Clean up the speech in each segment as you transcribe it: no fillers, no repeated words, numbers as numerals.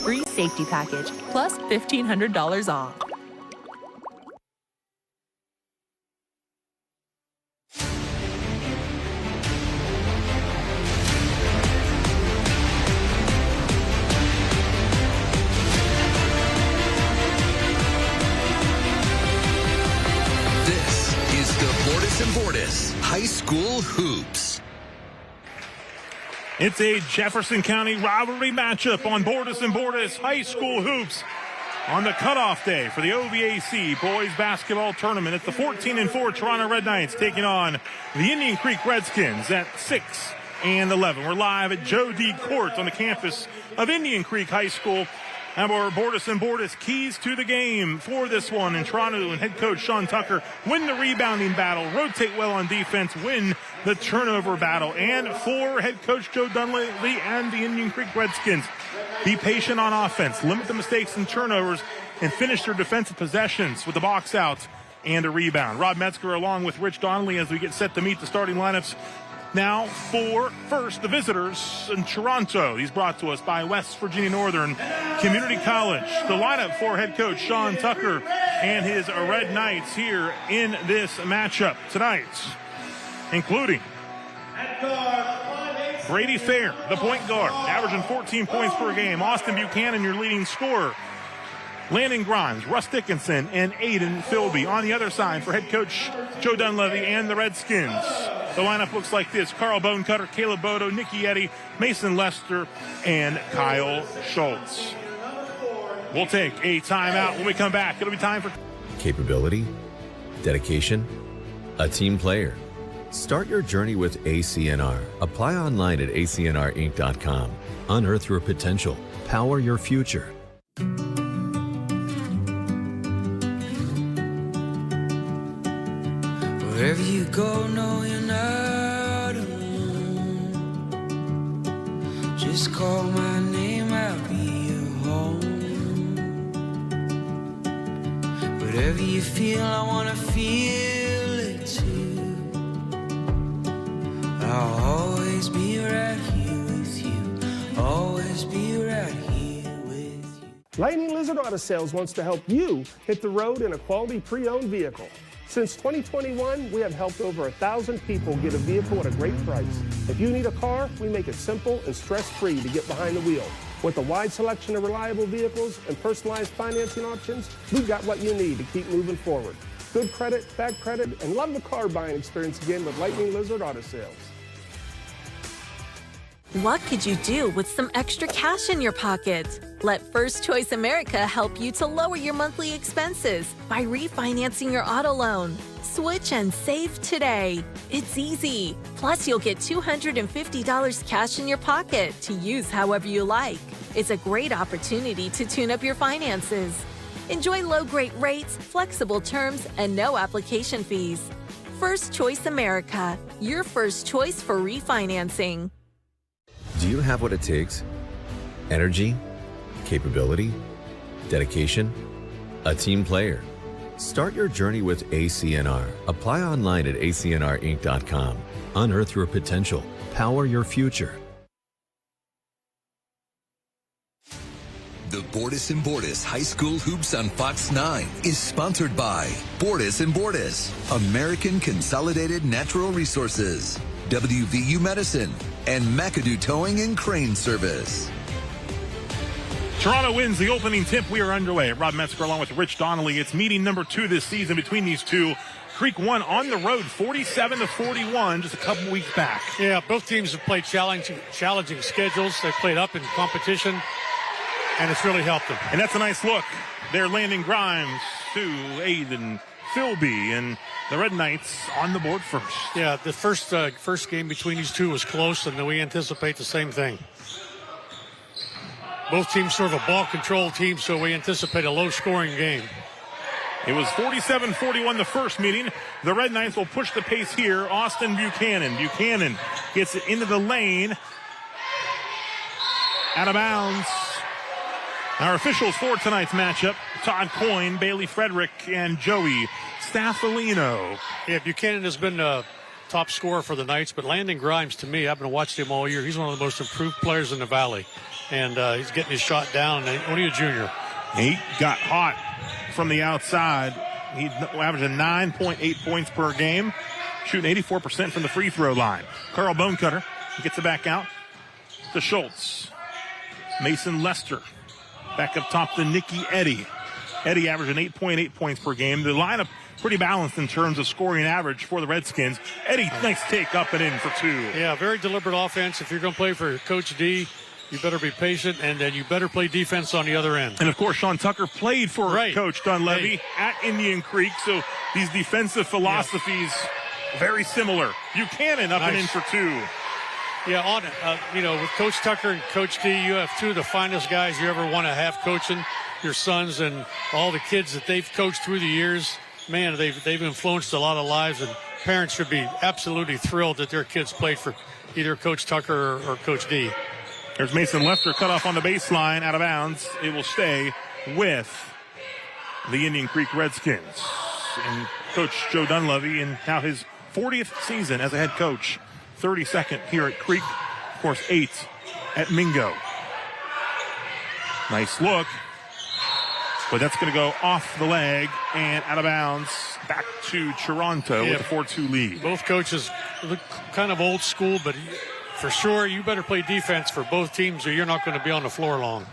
free safety package, plus $1,500 off. This is the Bordas High School Hoops. It's a Jefferson County rivalry matchup on Bordas High School Hoops on the cutoff day for the OVAC Boys Basketball Tournament. It's the 14-4 Toronto Red Knights taking on the Indian Creek Redskins at 6 and 11. We're live at Joe D. Court on the campus of Indian Creek High School. And our Bordas keys to the game for this one. And Toronto and head coach Sean Tucker win the rebounding battle, rotate well on defense, win the turnover battle. And for head coach Joe Dunleavy and the Indian Creek Redskins, be patient on offense, limit the mistakes and turnovers, and finish their defensive possessions with the box out and a rebound. Rob Metzger along with Rich Donnelly as we get set to meet the starting lineups. Now for first, the visitors in Toronto. He's brought to us by West Virginia Northern Community College. The lineup for head coach Sean Tucker and his Red Knights here in this matchup tonight, including Brady Fair, the point guard, averaging 14 points per game. Austin Buchanan, your leading scorer. Landon Grimes, Russ Dickinson, and Aiden Philby. On the other side for head coach Joe Dunleavy and the Redskins, the lineup looks like this: Carl Bonecutter, Caleb Bodo, Nicky Eddy, Mason Lester, and Kyle Schultz. We'll take a timeout. When we come back, it'll be time for capability, dedication, a team player. Start your journey with ACNR. Apply online at acnrinc.com. Unearth your potential. Power your future. Wherever you go, know you're not alone. Just call my name, I'll be your home. Whatever you feel, I wanna feel it too. I'll always be right here with you. Always be right here with you. Lightning Lizard Auto Sales wants to help you hit the road in a quality pre-owned vehicle. Since 2021, we have helped over 1,000 people get a vehicle at a great price. If you need a car, we make it simple and stress-free to get behind the wheel. With a wide selection of reliable vehicles and personalized financing options, we've got what you need to keep moving forward. Good credit, bad credit, and love the car buying experience again with Lightning Lizard Auto Sales. What could you do with some extra cash in your pocket? Let First Choice America help you to lower your monthly expenses by refinancing your auto loan. Switch and save today. It's easy. Plus, you'll get $250 cash in your pocket to use however you like. It's a great opportunity to tune up your finances. Enjoy low great rates, flexible terms, and no application fees. First Choice America, your first choice for refinancing. Do you have what it takes? Energy, capability, dedication, a team player. Start your journey with ACNR. Apply online at acnrinc.com. Unearth your potential. Power your future. The Bordas High School Hoops on Fox 9 is sponsored by Bordas, American Consolidated Natural Resources, WVU Medicine, and McAdoo Towing and Crane Service. Toronto wins the opening tip. We are underway. Rob Metzger along with Rich Donnelly. It's meeting number 2 this season between these two. Creek won on the road 47-41 just a couple weeks back. Yeah, both teams have played challenging schedules. They played up in competition, and it's really helped them. And that's a nice look. They're landing Grimes to Aiden Philby, and the Red Knights on the board first. Yeah, the first game between these two was close, and we anticipate the same thing. Both teams sort of a ball control team, so we anticipate a low-scoring game. It was 47-41 the first meeting. The Red Knights will push the pace here. Austin Buchanan. Buchanan gets it into the lane. Out of bounds. Our officials for tonight's matchup: Todd Coyne, Bailey Frederick, and Joey Staffolino. Yeah, Buchanan has been a top scorer for the Knights, but Landon Grimes, to me, I've been watching him all year. He's one of the most improved players in the Valley. and he's getting his shot down, and only a junior. He got hot from the outside. He's averaging 9.8 points per game, shooting 84% from the free throw line. Carl Bonecutter gets it back out to Schultz. Mason Lester back up top to Nikki Eddy. Eddy averaging 8.8 points per game. The lineup pretty balanced in terms of scoring average for the Redskins. Eddy, nice take up and in for 2. Yeah, very deliberate offense. If you're going to play for Coach D, you better be patient, and then you better play defense on the other end. And, of course, Sean Tucker played for Coach Dunleavy at Indian Creek, so these defensive philosophies very similar. Buchanan up and in for 2. Yeah, with Coach Tucker and Coach D, you have 2 of the finest guys you ever want to have coaching your sons, and all the kids that they've coached through the years. Man, they've influenced a lot of lives, and parents should be absolutely thrilled that their kids played for either Coach Tucker or Coach D. There's Mason Lester cut off on the baseline, out of bounds. It will stay with the Indian Creek Redskins. And Coach Joe Dunleavy in now his 40th season as a head coach. 32nd here at Creek. Of course, 8th at Mingo. Nice look. But that's going to go off the leg and out of bounds back to Toronto with a 4-2 lead. Both coaches look kind of old school, but for sure, you better play defense for both teams or you're not going to be on the floor long.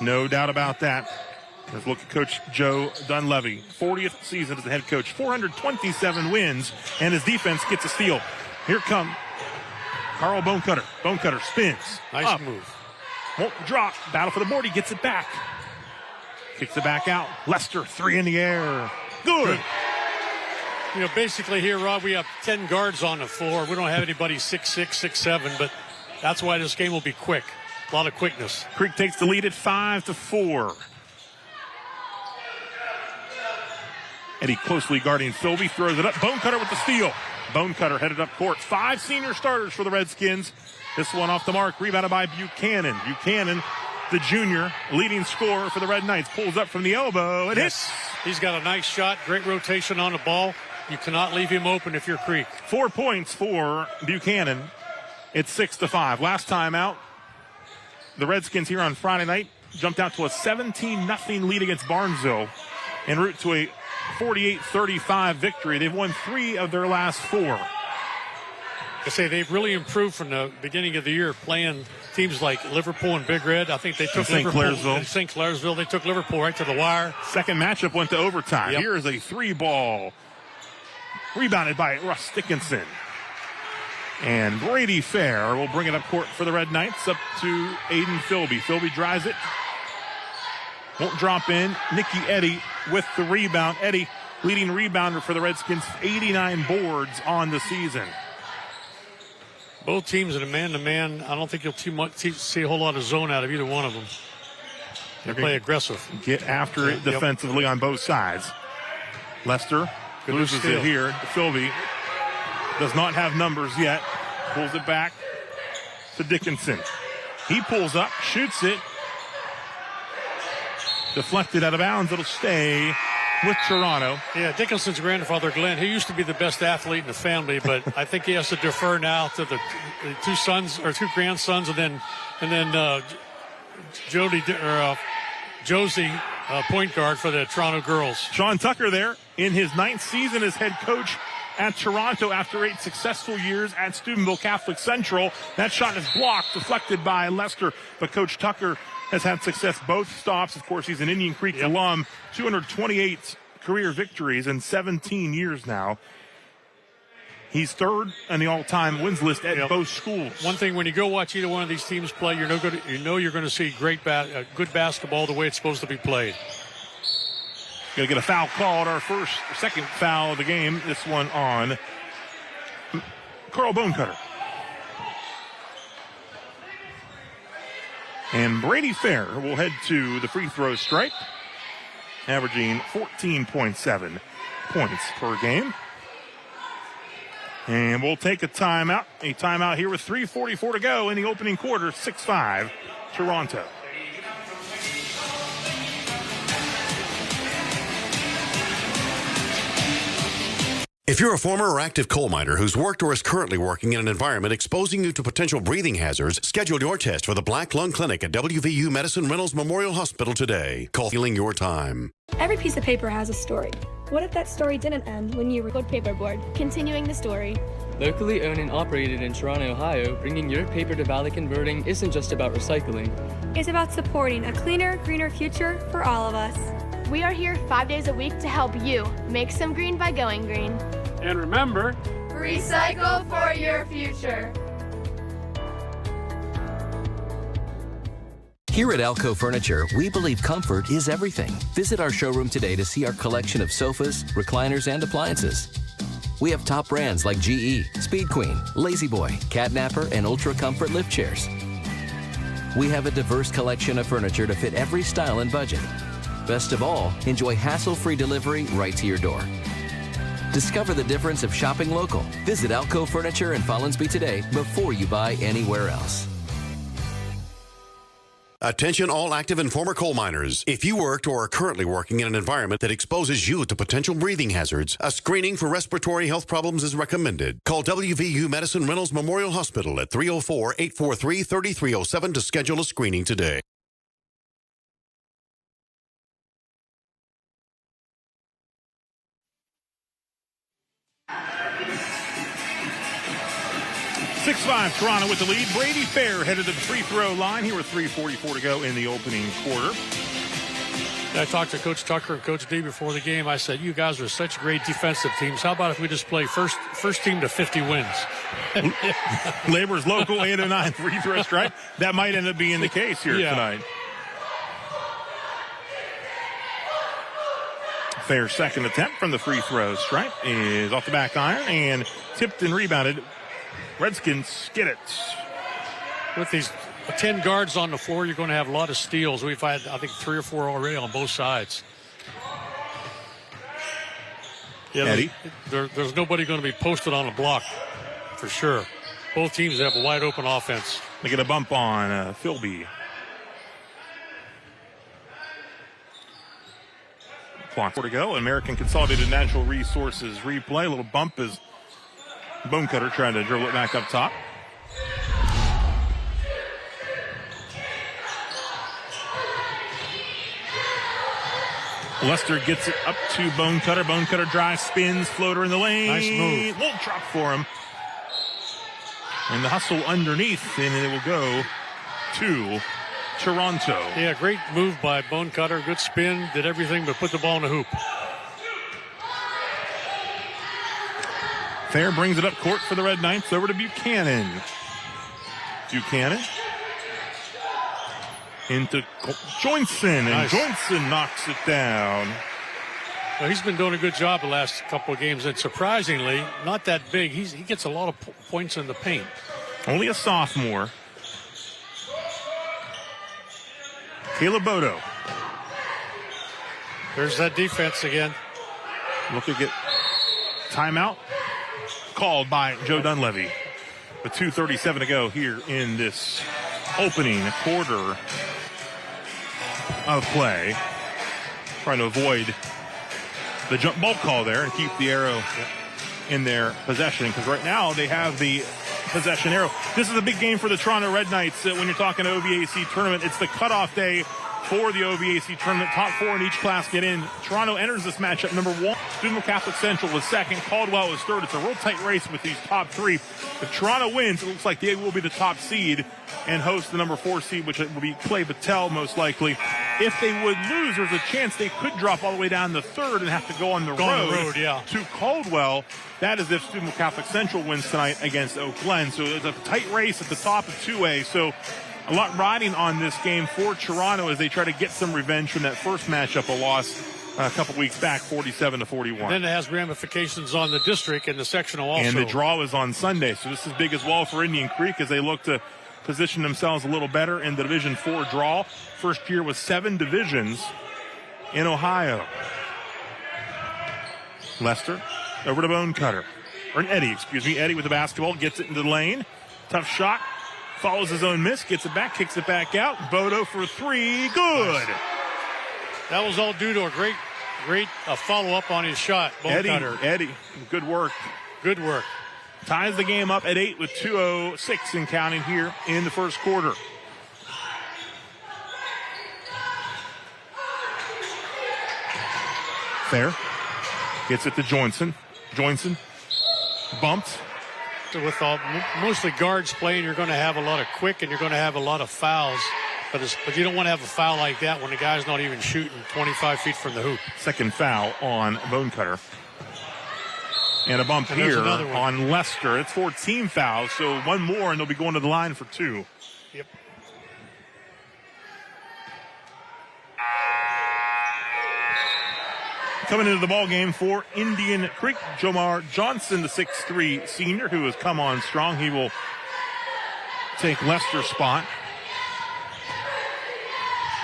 No doubt about that. Let's look at Coach Joe Dunleavy. 40th season as the head coach. 427 wins, and his defense gets a steal. Here come Carl Bonecutter. Bonecutter spins. Nice up. move. Won't drop. Battle for the board. He gets it back. Kicks it back out. Lester, 3 in the air. Good. Basically here, Rob, we have 10 guards on the floor. We don't have anybody 6'6", 6'7", but that's why this game will be quick. A lot of quickness. Creek takes the lead at 5-4. Eddie closely guarding Philby, throws it up. Bonecutter with the steal. Bonecutter headed up court. 5 senior starters for the Redskins. This one off the mark, rebounded by Buchanan. Buchanan, the junior, leading scorer for the Red Knights, pulls up from the elbow and hits. He's got a nice shot, great rotation on the ball. You cannot leave him open if you're Creek. 4 points for Buchanan. It's 6-5. Last time out, the Redskins here on Friday night jumped out to a 17-0 lead against Barnesville en route to a 48-35 victory. They've won 3 of their last 4. I say they've really improved from the beginning of the year playing teams like Liverpool and Big Red. I think they took St. Clairsville. They took Liverpool right to the wire. Second matchup went to overtime. Here is a 3-ball. Rebounded by Russ Dickinson. And Brady Fair will bring it up court for the Red Knights, up to Aiden Philby. Philby drives it. Won't drop in. Nikki Eddy with the rebound. Eddy, leading rebounder for the Redskins, 89 boards on the season. Both teams in a man-to-man, I don't think you'll see a whole lot of zone out of either one of them. They play aggressive. Get after it defensively on both sides. Lester loses it here. Philby does not have numbers yet. Pulls it back to Dickinson. He pulls up, shoots it. Deflected out of bounds. It'll stay with Toronto. Yeah, Dickinson's grandfather, Glenn, he used to be the best athlete in the family, but I think he has to defer now to the 2 sons or 2 grandsons, and then Josie, point guard for the Toronto girls. Sean Tucker there in his 9th season as head coach at Toronto after 8 successful years at Steubenville Catholic Central. That shot is blocked, deflected by Lester, but Coach Tucker has had success both stops. Of course, he's an Indian Creek alum. 228 career victories in 17 years now. He's 3rd on the all-time wins list at both schools. One thing, when you go watch either one of these teams play, you're going to see good basketball the way it's supposed to be played. Going to get a foul called, our second foul of the game. This one on Carl Bonecutter. And Brady Fair will head to the free throw stripe, averaging 14.7 points per game. And we'll take a timeout. A timeout here with 3:44 to go in the opening quarter. 6-5, Toronto. If you're a former or active coal miner who's worked or is currently working in an environment exposing you to potential breathing hazards, schedule your test for the Black Lung Clinic at WVU Medicine Reynolds Memorial Hospital today. Call Healing Your Time. Every piece of paper has a story. What if that story didn't end when you were paperboard? Continuing the story. Locally owned and operated in Toronto, Ohio, bringing your paper to Valley Converting isn't just about recycling. It's about supporting a cleaner, greener future for all of us. We are here 5 days a week to help you make some green by going green. And remember, recycle for your future. Here at Alco Furniture, we believe comfort is everything. Visit our showroom today to see our collection of sofas, recliners, and appliances. We have top brands like GE, Speed Queen, Lazy Boy, Catnapper, and Ultra Comfort lift chairs. We have a diverse collection of furniture to fit every style and budget. Best of all, enjoy hassle-free delivery right to your door. Discover the difference of shopping local. Visit Alco Furniture in Follinsby today before you buy anywhere else. Attention all active and former coal miners. If you worked or are currently working in an environment that exposes you to potential breathing hazards, a screening for respiratory health problems is recommended. Call WVU Medicine Reynolds Memorial Hospital at 304-843-3307 to schedule a screening today. Six-5 Toronto with the lead. Brady Fair headed to the free throw line. Here with 3:44 to go in the opening quarter. I talked to Coach Tucker and Coach D before the game. I said, you guys are such great defensive teams. How about if we just play first team to 50 wins? Labor's local 809 free throw strike. That might end up being the case here tonight. Fair's second attempt from the free throw strike is off the back iron and tipped and rebounded. Redskins get it. With these 10 guards on the floor, you're going to have a lot of steals. We've had, I think, 3 or 4 already on both sides. Yeah, Eddie? There's nobody going to be posted on the block, for sure. Both teams have a wide-open offense. They get a bump on Philby. Clock 4 to go. American Consolidated Natural Resources replay. A little bump as Bone Cutter trying to dribble it back up top. Lester gets it up to Bone Cutter. Bone Cutter drives, spins, floater in the lane. Nice move. Little drop for him. And the hustle underneath, and it will go to Toronto. Yeah, great move by Bone Cutter. Good spin, did everything but put the ball in the hoop. Fair brings it up court for the Red Knights over to Buchanan. Buchanan into Johnson, and Johnson knocks it down. Well, he's been doing a good job the last couple of games, and surprisingly, not that big. He gets a lot of points in the paint. Only a sophomore. Caleb Bodo. There's that defense again. Look at timeout called by Joe Dunleavy. With 2:37 to go here in this opening quarter of play. Trying to avoid the jump ball call there and keep the arrow in their possession, because right now they have the possession arrow. This is a big game for the Toronto Red Knights. When you're talking OVAC tournament, it's the cutoff day for the OVAC tournament. Top 4 in each class get in. Toronto enters this matchup number 1. Student Catholic Central was second. Caldwell was third. It's a real tight race with these top 3. If Toronto wins, it looks like they will be the top seed and host the number 4 seed, which will be Clay Battelle most likely. If they would lose, there's a chance they could drop all the way down to third and have to go on the road to Caldwell. That is if Student Catholic Central wins tonight against Oak Glen. So there's a tight race at the top of 2A. So a lot riding on this game for Toronto as they try to get some revenge from that first matchup, a loss a couple weeks back, 47-41. And then it has ramifications on the district and the sectional also. And the draw is on Sunday, so this is big as well for Indian Creek as they look to position themselves a little better in the Division 4 draw. First year with 7 divisions in Ohio. Lester over to Bone Cutter. Or Eddie, excuse me. Eddie with the basketball, gets it into the lane. Tough shot. Follows his own miss, gets it back, kicks it back out. Bodo for 3, good. That was all due to a great Great follow-up on his shot. Eddie, good work. Good work. Ties the game up at 8 with 2:06 and counting here in the first quarter. Fair. Gets it to Johnson. Bumped. With mostly guards playing, you're going to have a lot of quick and you're going to have a lot of fouls. But you don't want to have a foul like that when the guy's not even shooting 25 feet from the hoop. Second foul on Bonecutter. And a bump here on Lester. It's 14 fouls, so one more and they'll be going to the line for 2. Yep. Coming into the ball game for Indian Creek, Jomar Johnson, the 6'3 senior who has come on strong. He will take Lester's spot.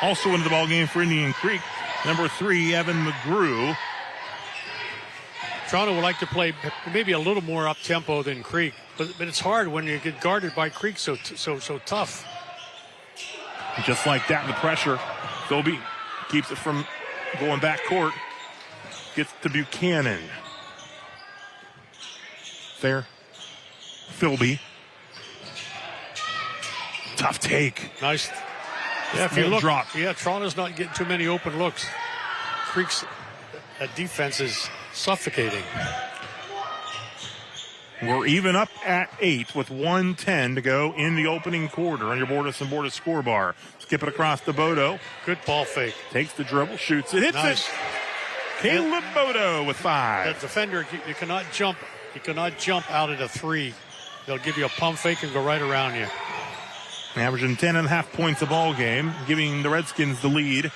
Also into the ball game for Indian Creek, number 3, Evan McGrew. Toronto would like to play maybe a little more up-tempo than Creek, but it's hard when you get guarded by Creek so tough. Just like that, the pressure. Philby keeps it from going back court. Gets to Buchanan. There. Philby. Tough take. Nice. Yeah, if you look, drop. Yeah, Toronto's not getting too many open looks. Creek's defense is suffocating. We're even up at 8 with 1:10 to go in the opening quarter on your Bordas and Bordas score bar. Skip it across to Bodo. Good ball fake. Takes the dribble, shoots it, hits nice. it. Caleb Bodo with 5. The defender, you cannot jump. You cannot jump out at a 3. They'll give you a pump fake and go right around you. Averaging 10.5 points a ball game, giving the Redskins the lead.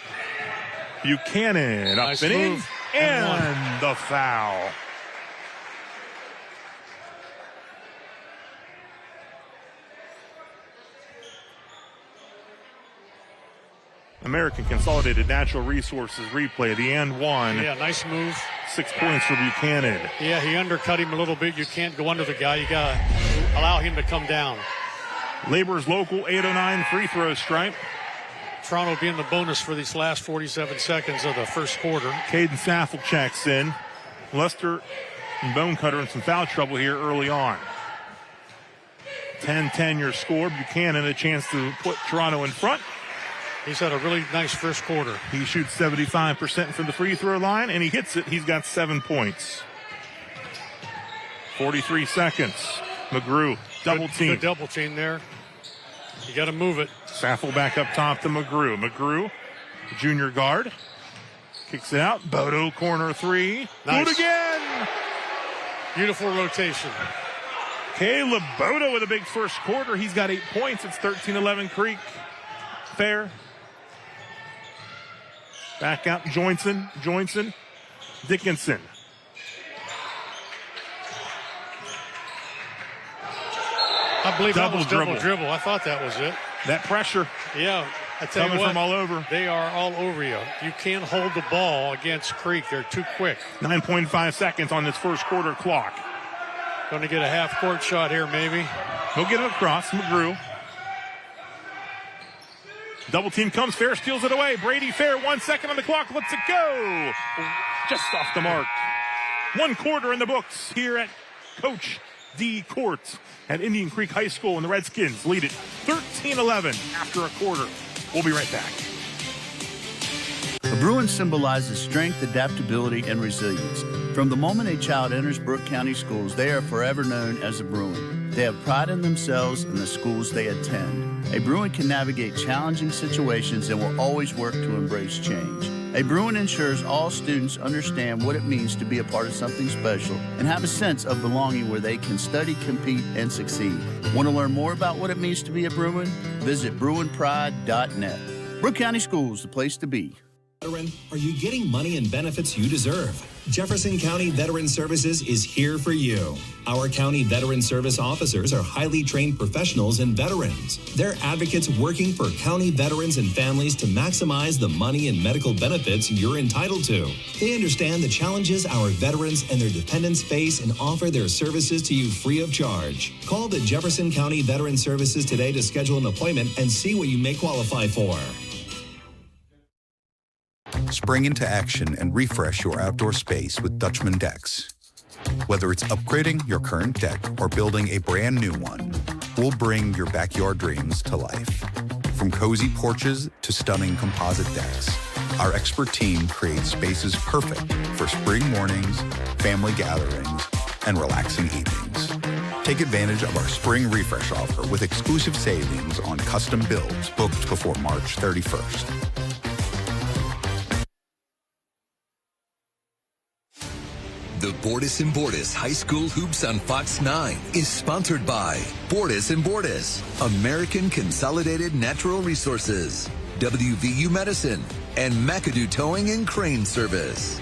Buchanan up nice and in, move. and the foul. American Consolidated Natural Resources replay, the and one. Yeah, nice move. 6 points for Buchanan. Yeah, he undercut him a little bit. You can't go under the guy. You got to allow him to come down. Labor's local 8:09 free throw stripe. Toronto being the bonus for these last 47 seconds of the first quarter. Caden Saffel checks in. Lester and Bonecutter in some foul trouble here early on. 10-10 your score. Buchanan a chance to put Toronto in front. He's had a really nice first quarter. He shoots 75% from the free throw line, and he hits it. He's got 7 points. 43 seconds. McGrew, double team. Good double team there. You got to move it. Saffel back up top to McGrew. McGrew, junior guard, kicks it out. Bodo, corner 3. Nice. Good again. Beautiful rotation. Caleb Bodo with a big first quarter. He's got 8 points. It's 13-11 Creek. Fair. Back out Johnson. Dickinson. I believe that was double dribble. I thought that was it. That pressure. Yeah. I tell coming you what, from all over. They are all over you. You can't hold the ball against Creek. They're too quick. 9.5 seconds on this first quarter clock. Going to get a half-court shot here, maybe. He'll get it across. McGrew. Double team comes. Fair steals it away. Brady Fair, 1 second on the clock. Lets it go. Just off the mark. 1 quarter in the books here at Coach D Court at Indian Creek High School, and the Redskins lead it 13-11 after a quarter. We'll be right back. A Bruin symbolizes strength, adaptability, and resilience. From the moment a child enters Brooke County schools, they are forever known as a Bruin. They have pride in themselves and the schools they attend. A Bruin can navigate challenging situations and will always work to embrace change. A Bruin ensures all students understand what it means to be a part of something special and have a sense of belonging where they can study, compete, and succeed. Want to learn more about what it means to be a Bruin? Visit BruinPride.net. Brooke County Schools, the place to be. Veteran, are you getting money and benefits you deserve? Jefferson County Veteran Services is here for you. Our county veteran service officers are highly trained professionals and veterans. They're advocates working for county veterans and families to maximize the money and medical benefits you're entitled to. They understand the challenges our veterans and their dependents face and offer their services to you free of charge. Call the Jefferson County Veteran Services today to schedule an appointment and see what you may qualify for. Spring into action and refresh your outdoor space with Dutchman decks. Whether it's upgrading your current deck or building a brand new one, we'll bring your backyard dreams to life. From cozy porches to stunning composite decks, our expert team creates spaces perfect for spring mornings, family gatherings, and relaxing evenings. Take advantage of our spring refresh offer with exclusive savings on custom builds booked before March 31st. The Bordas & Bordas High School Hoops on Fox 9 is sponsored by Bordas & Bordas, American Consolidated Natural Resources, WVU Medicine, and McAdoo Towing and Crane Service.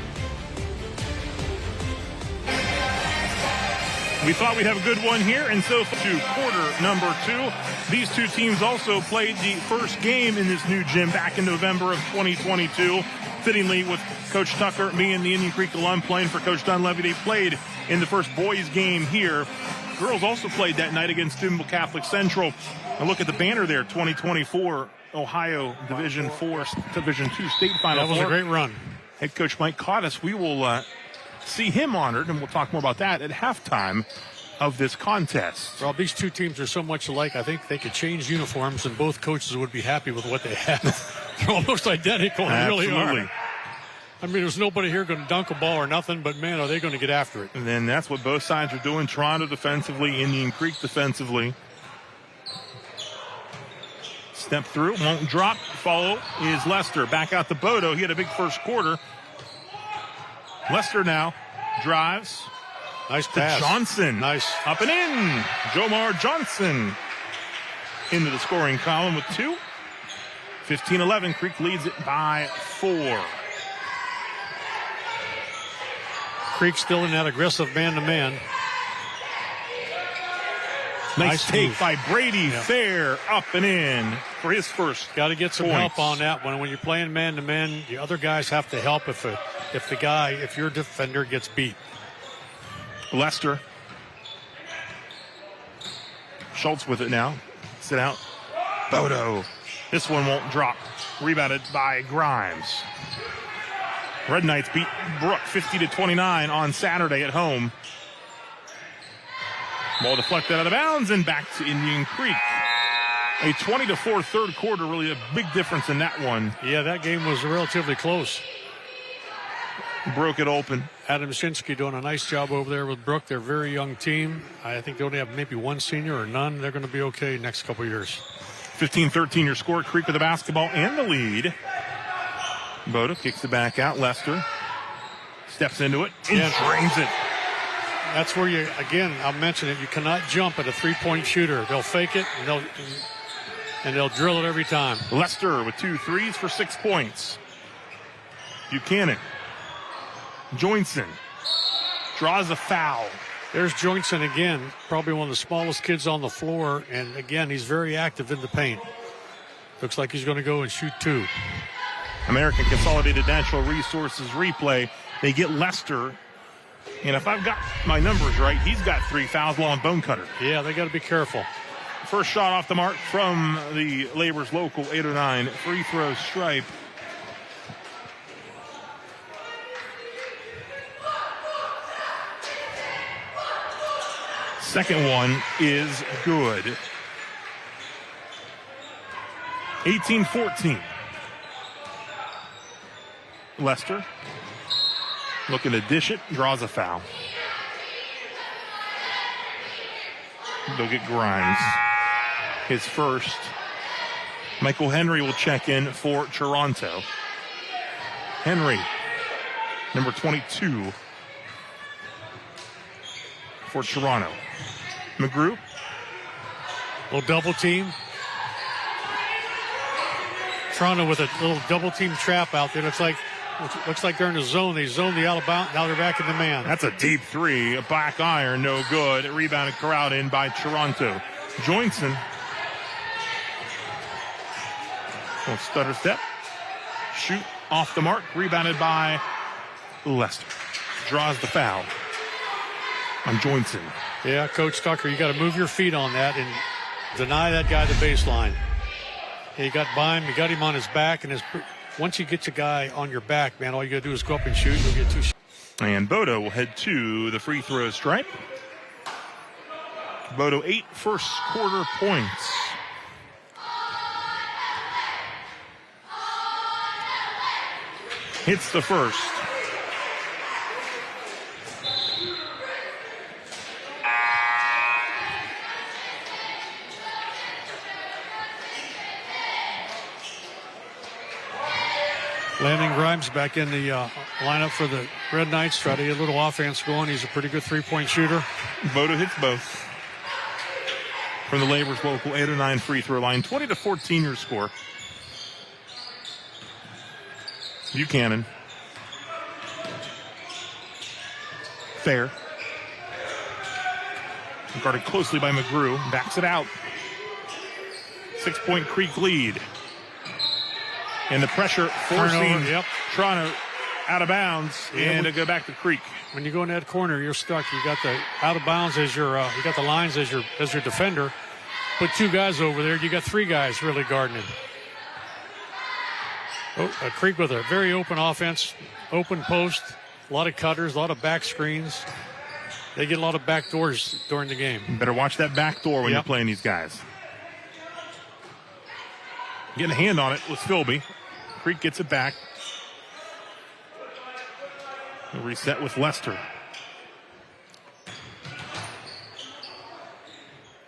We thought we'd have a good one here, and so to quarter number 2. These two teams also played the first game in this new gym back in November of 2022. Fittingly, with Coach Tucker, me and the Indian Creek alum playing for Coach Dunleavy, they played in the first boys game here. Girls also played that night against Steubenville Catholic Central. And look at the banner there, 2024 Ohio Division 4, Division 2 state final. That was a great run. Head coach Mike Cottis, we will see him honored, and we'll talk more about that at halftime of this contest. Well, these two teams are so much alike, I think they could change uniforms and both coaches would be happy with what they have. They're almost identical. They really are. I mean, there's nobody here going to dunk a ball or nothing, but, man, are they going to get after it. And then that's what both sides are doing. Toronto defensively, Indian Creek defensively. Step through, won't drop. Follow is Lester. Back out to Bodo. He had a big first quarter. Lester now drives. Nice pass. Johnson. Nice. Up and in. Jomar Johnson into the scoring column with 2. 15-11. Creek leads it by 4. Creek still in that aggressive man-to-man. Nice take by Brady Fair, up and in for his first. Got to get some help on that one. When you're playing man-to-man, the other guys have to help if your defender gets beat. Lester. Schultz with it now. Sit out. Bodo. This one won't drop. Rebounded by Grimes. Red Knights beat Brook 50-29 on Saturday at home. Ball deflected out of bounds and back to Indian Creek. A 20-4 third quarter, really a big difference in that one. Yeah, that game was relatively close. Broke it open. Adam Shinsky doing a nice job over there with Brook. They're a very young team. I think they only have maybe one senior or none. They're going to be okay next couple years. 15-13 your score. Creek with the basketball and the lead. Boda kicks it back out. Lester steps into it and drains it. That's where you, again, I'll mention it, you cannot jump at a three-point shooter. They'll fake it, and they'll drill it every time. Lester with 2 threes for 6 points. Buchanan. Joinson draws a foul. There's Joinson again, probably one of the smallest kids on the floor, and again, he's very active in the paint. Looks like he's going to go and shoot 2. American Consolidated Natural Resources replay. They get Lester. And if I've got my numbers right, he's got 3 fouls while on Bone Cutter. Yeah, they got to be careful. First shot off the mark from the Labor's Local 809 free throw stripe. Second one is good. 18-14. Lester looking to dish it, draws a foul. They'll get Grimes. His first. Michael Henry will check in for Toronto. Henry, number 22 for Toronto. McGrew. Little double team. Toronto with a little double team trap out there. Looks like they're in the zone. They zoned the out of bounds. Now they're back in the man. That's a deep 3. A back iron, no good. Rebounded corralled in by Toronto. Joinson. Little stutter step. Shoot off the mark. Rebounded by Lester. Draws the foul on Joinson. Yeah, Coach Tucker, you got to move your feet on that and deny that guy the baseline. He got by him. He got him on his back, and once you get your guy on your back, man, all you got to do is go up and shoot. You'll get 2 shots. And Bodo will head to the free throw stripe. Bodo 8 first quarter points. Hits the first. Landon Grimes back in the lineup for the Red Knights. Try to get a little offense going. He's a pretty good three-point shooter. Bodo hits both. From the Labor's local 809 free throw line. 20-14 your score. Buchanan. Fair. Guarded closely by McGrew. Backs it out. 6-point Creek lead. And the pressure forcing Toronto out of bounds, and to go back to Creek. When you go in that corner, you're stuck. You got the out of bounds as your, you got the lines as your defender. Put 2 guys over there. You got 3 guys really guarding him. Creek with a very open offense, open post, a lot of cutters, a lot of back screens. They get a lot of back doors during the game. You better watch that back door when you're playing these guys. Getting a hand on it was Philby. Creek gets it back. We'll reset with Lester.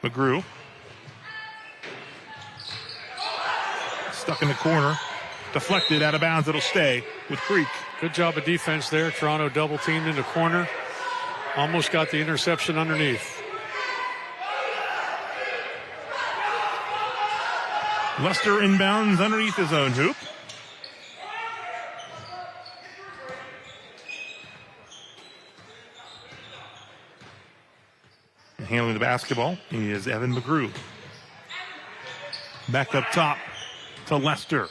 McGrew. Stuck in the corner. Deflected out of bounds. It'll stay with Creek. Good job of defense there. Toronto double teamed in the corner. Almost got the interception underneath. Lester inbounds underneath his own hoop. And handling the basketball is Evan McGrew. Back up top to Lester.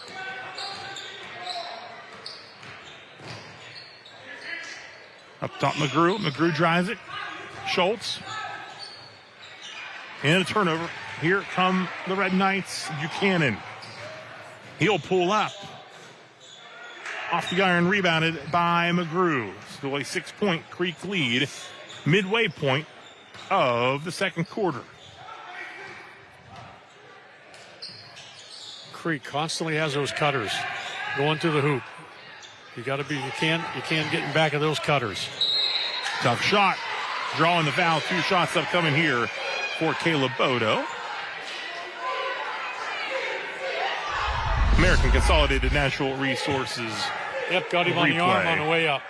Up top McGrew. McGrew drives it. Schultz. And a turnover. Here come the Red Knights. Buchanan. He'll pull up. Off the iron, rebounded by McGrew. Still a 6-point Creek lead. Midway point of the second quarter. Creek constantly has those cutters going to the hoop. You can't get in back of those cutters. Tough shot. Drawing the foul. 2 shots upcoming here for Caleb Bodo. American Consolidated Natural Resources. Yep, got him on the arm on the way up.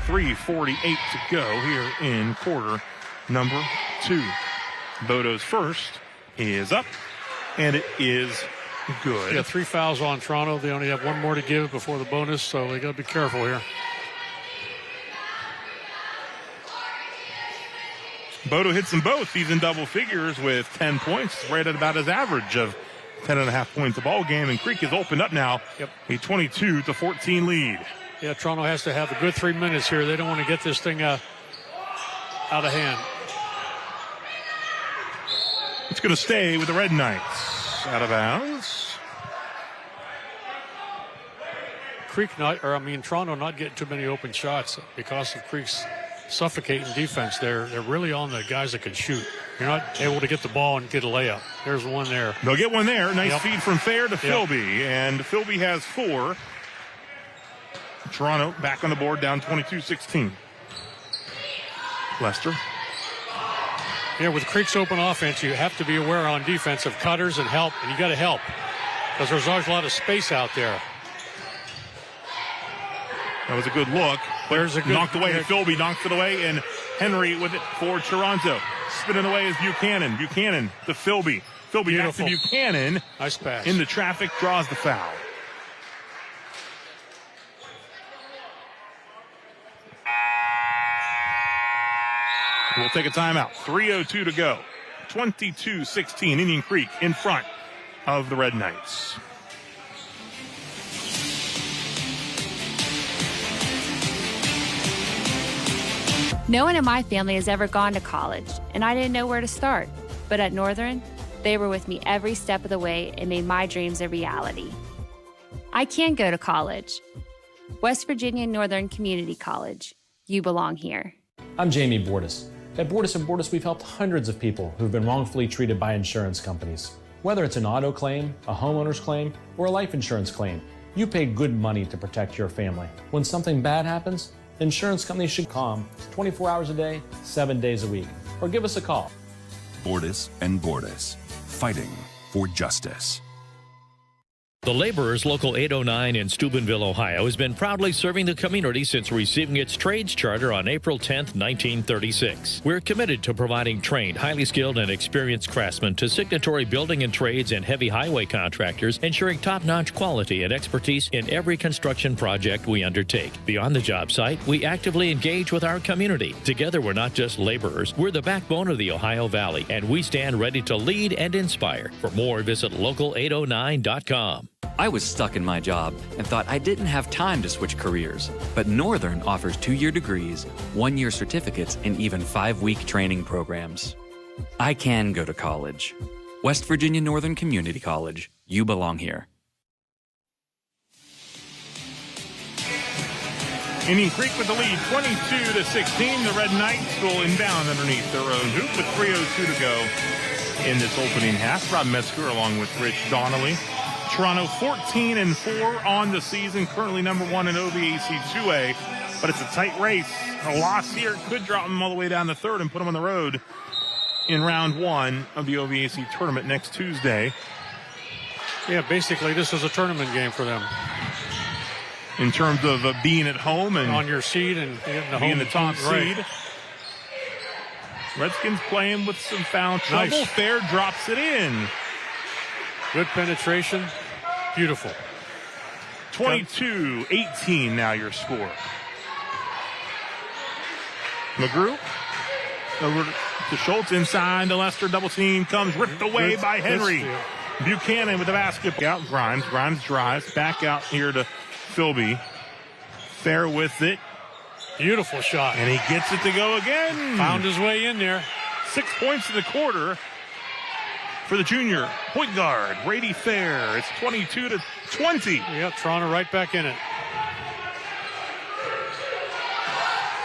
3:48 to go here in quarter number 2. Bodo's first is up, and it is good. Yeah, 3 fouls on Toronto. They only have 1 more to give before the bonus, so they got to be careful here. Bodo hits them both. He's in double figures with 10 points, right at about his average of 10.5 points a ball game. And Creek has opened up now. Yep. A 22-14 lead. Yeah, Toronto has to have a good 3 minutes here. They don't want to get this thing out of hand. It's going to stay with the Red Knights. Out of bounds. Toronto not getting too many open shots because of Creek's suffocating defense. They're really on the guys that can shoot. You're not able to get the ball and get a layup. There's one there. They'll get one there. Nice feed from Fair to Philby. And Philby has 4. Toronto back on the board, down 22-16. Lester. Yeah, with Creek's open offense, you have to be aware on defense of cutters and help, and you got to help because there's always a lot of space out there. That was a good look. There's a good knocked away. Philby knocks it away, and Henry with it for Toronto. Spinning away is Buchanan. Buchanan to Philby. Philby back to Buchanan. Nice pass. Into traffic, draws the foul. We'll take a timeout. 3:02 to go. 22-16. Indian Creek in front of the Red Knights. No one in my family has ever gone to college, and I didn't know where to start. But at Northern, They were with me every step of the way and made my dreams a reality. I can go to college. West Virginia Northern Community College. You belong here. I'm Jamie Bordas. At Bordas & Bordas, we've helped hundreds of people who've been wrongfully treated by insurance companies. Whether it's an auto claim, a homeowner's claim, or a life insurance claim, you pay good money to protect your family. When something bad happens, insurance companies should come 24 hours a day, 7 days a week, or give us a call. Bordas & Bordas, fighting for justice. The Laborers Local 809 in Steubenville, Ohio, has been proudly serving the community since receiving its trades charter on April 10, 1936. We're committed to providing trained, highly skilled, and experienced craftsmen to signatory building and trades and heavy highway contractors, ensuring top-notch quality and expertise in every construction project we undertake. Beyond the job site, we actively engage with our community. Together, we're not just laborers, we're the backbone of the Ohio Valley, and we stand ready to lead and inspire. For more, visit local809.com. I was stuck in my job and thought I didn't have time to switch careers. But Northern offers 2-year degrees, 1-year certificates, and even 5-week training programs. I can go to college. West Virginia Northern Community College. You belong here. Indian Creek with the lead, 22-16. The Red Knights will inbound underneath their own hoop with 3:02 to go in this opening half. Rob Metzger along with Rich Donnelly. Toronto 14-4 on the season, currently number 1 in OVAC 2A, but it's a tight race. A loss here could drop them all the way down to third and put them on the road in round 1 of the OVAC tournament next Tuesday. Yeah, basically this is a tournament game for them. In terms of being at home and on your seed and being the top seed. Redskins playing with some foul trouble. Nice. Fair drops it in. Good penetration. Beautiful. 22-18 now your score. McGrew over to Schultz inside. The Lester double team comes ripped away by Henry. Buchanan with the basket. Out Grimes. Grimes drives back out here to Philby. Fair with it. Beautiful shot. And he gets it to go again. Found his way in there. 6 points in the quarter for the junior point guard, Brady Fair. It's 22-20. Yeah, Toronto right back in it.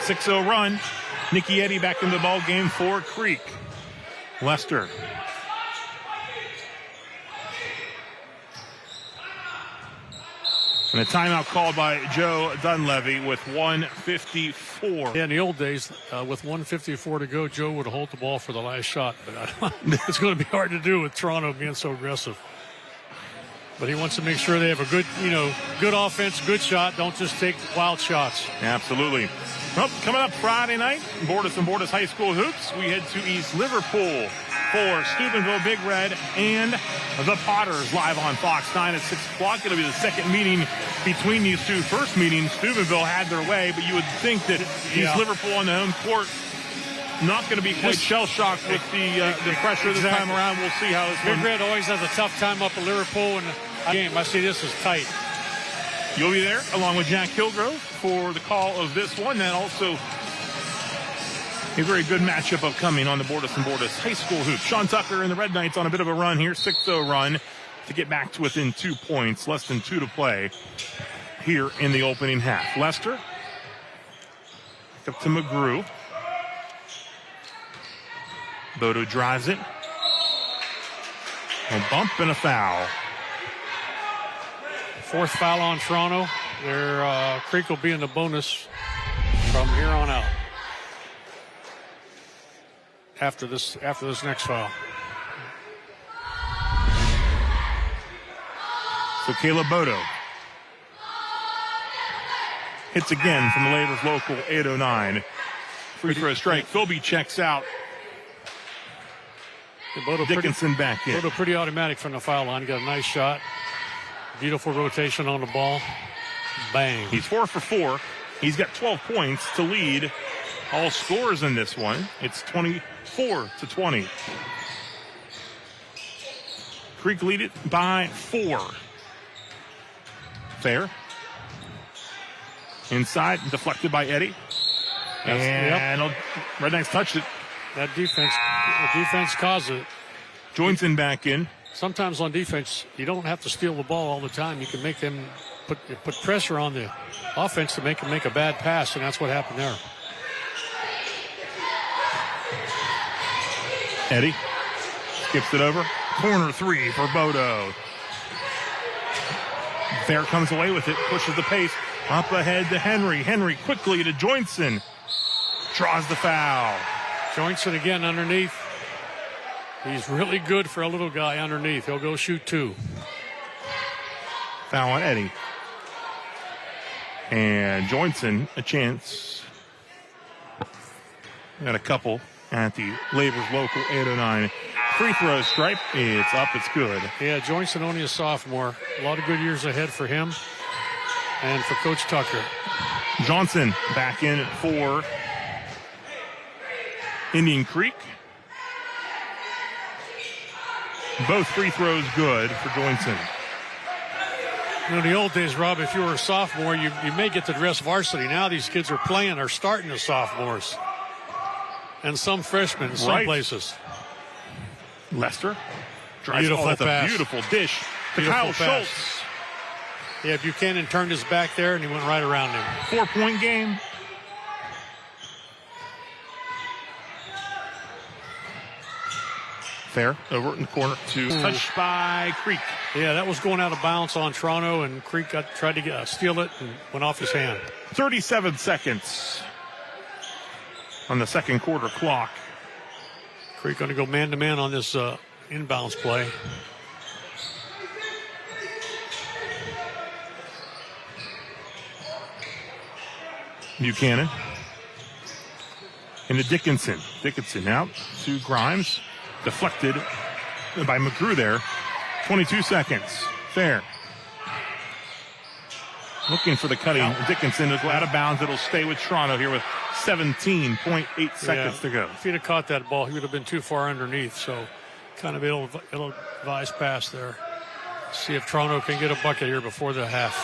6-0 run. Nicky Eddy back in the ball game for Creek. Lester. And a timeout called by Joe Dunleavy with 1:54. Yeah, in the old days, with 1:54 to go, Joe would hold the ball for the last shot. But it's going to be hard to do with Toronto being so aggressive. But he wants to make sure they have a good, good offense, good shot. Don't just take wild shots. Absolutely. Well, coming up Friday night, Bordas & Bordas High School Hoops, we head to East Liverpool for Steubenville Big Red and the Potters live on Fox 9 at 6 o'clock. It'll be the second meeting between these two. First meeting, Steubenville had their way, but you would think that East Liverpool on the home court not going to be quite shell-shocked with the pressure this time around. We'll see how this Big one. Red always has a tough time up at Liverpool in the game. I see this as tight. You'll be there along with Jack Kilgrove for the call of this one. And also a very good matchup upcoming on the Bordas & Bordas High School Hoops. Sean Tucker and the Red Knights on a bit of a run here, 6-0 run to get back to within 2 points, less than 2 to play here in the opening half. Lester up to McGrew. Bodo drives it. A bump and a foul. Fourth foul on Toronto. Their Creek will be in the bonus from here on out. After this next foul. So Caleb Bodo hits again from the Laborers Local 809. Free throw strike. Philby checks out. Dickinson back in. Bodo pretty automatic from the foul line. Got a nice shot. Beautiful rotation on the ball. Bang. He's 4 for 4. He's got 12 points to lead all scores in this one. It's 24-20. Creek lead it by 4. Fair. Inside, deflected by Eddy. And Red Knights touched it. The defense caused it. Joinson back in. Sometimes on defense, you don't have to steal the ball all the time. You can make them put pressure on the offense to make them make a bad pass, and that's what happened there. Eddie skips it over. Corner three for Bodo. Fair comes away with it, pushes the pace. Up ahead to Henry. Henry quickly to Joinson. Draws the foul. Joinson again underneath. He's really good for a little guy underneath. He'll go shoot two. Foul on Eddie. And Joinson, a chance. Got a couple at the Labor's local 809 free throw stripe. It's up, it's good. Yeah, Joinson only a sophomore. A lot of good years ahead for him and for Coach Tucker. Johnson back in for Indian Creek. Both free throws good for Joinson. You know, in the old days, Rob, if you were a sophomore, you may get to dress varsity. Now these kids are starting as sophomores. And some freshmen in some places. Lester drives. Beautiful That's pass. A beautiful dish to Beautiful Kyle pass. Schultz. Yeah, Buchanan turned his back there, and he went right around him. 4-point game. Fair over in the corner to touched by Creek. Yeah, that was going out of bounds on Toronto, and Creek tried to steal it and went off his hand. 37 seconds on the second quarter clock. Creek going to go man-to-man on this inbounds play. Buchanan into Dickinson. Dickinson out to Grimes. Deflected by McGrew there. 22 seconds. Fair. Looking for the cutting. Dickinson is out of bounds. It'll stay with Toronto here with 17.8 seconds to go. If he'd have caught that ball, he would have been too far underneath. So kind of ill-advised pass there. See if Toronto can get a bucket here before the half.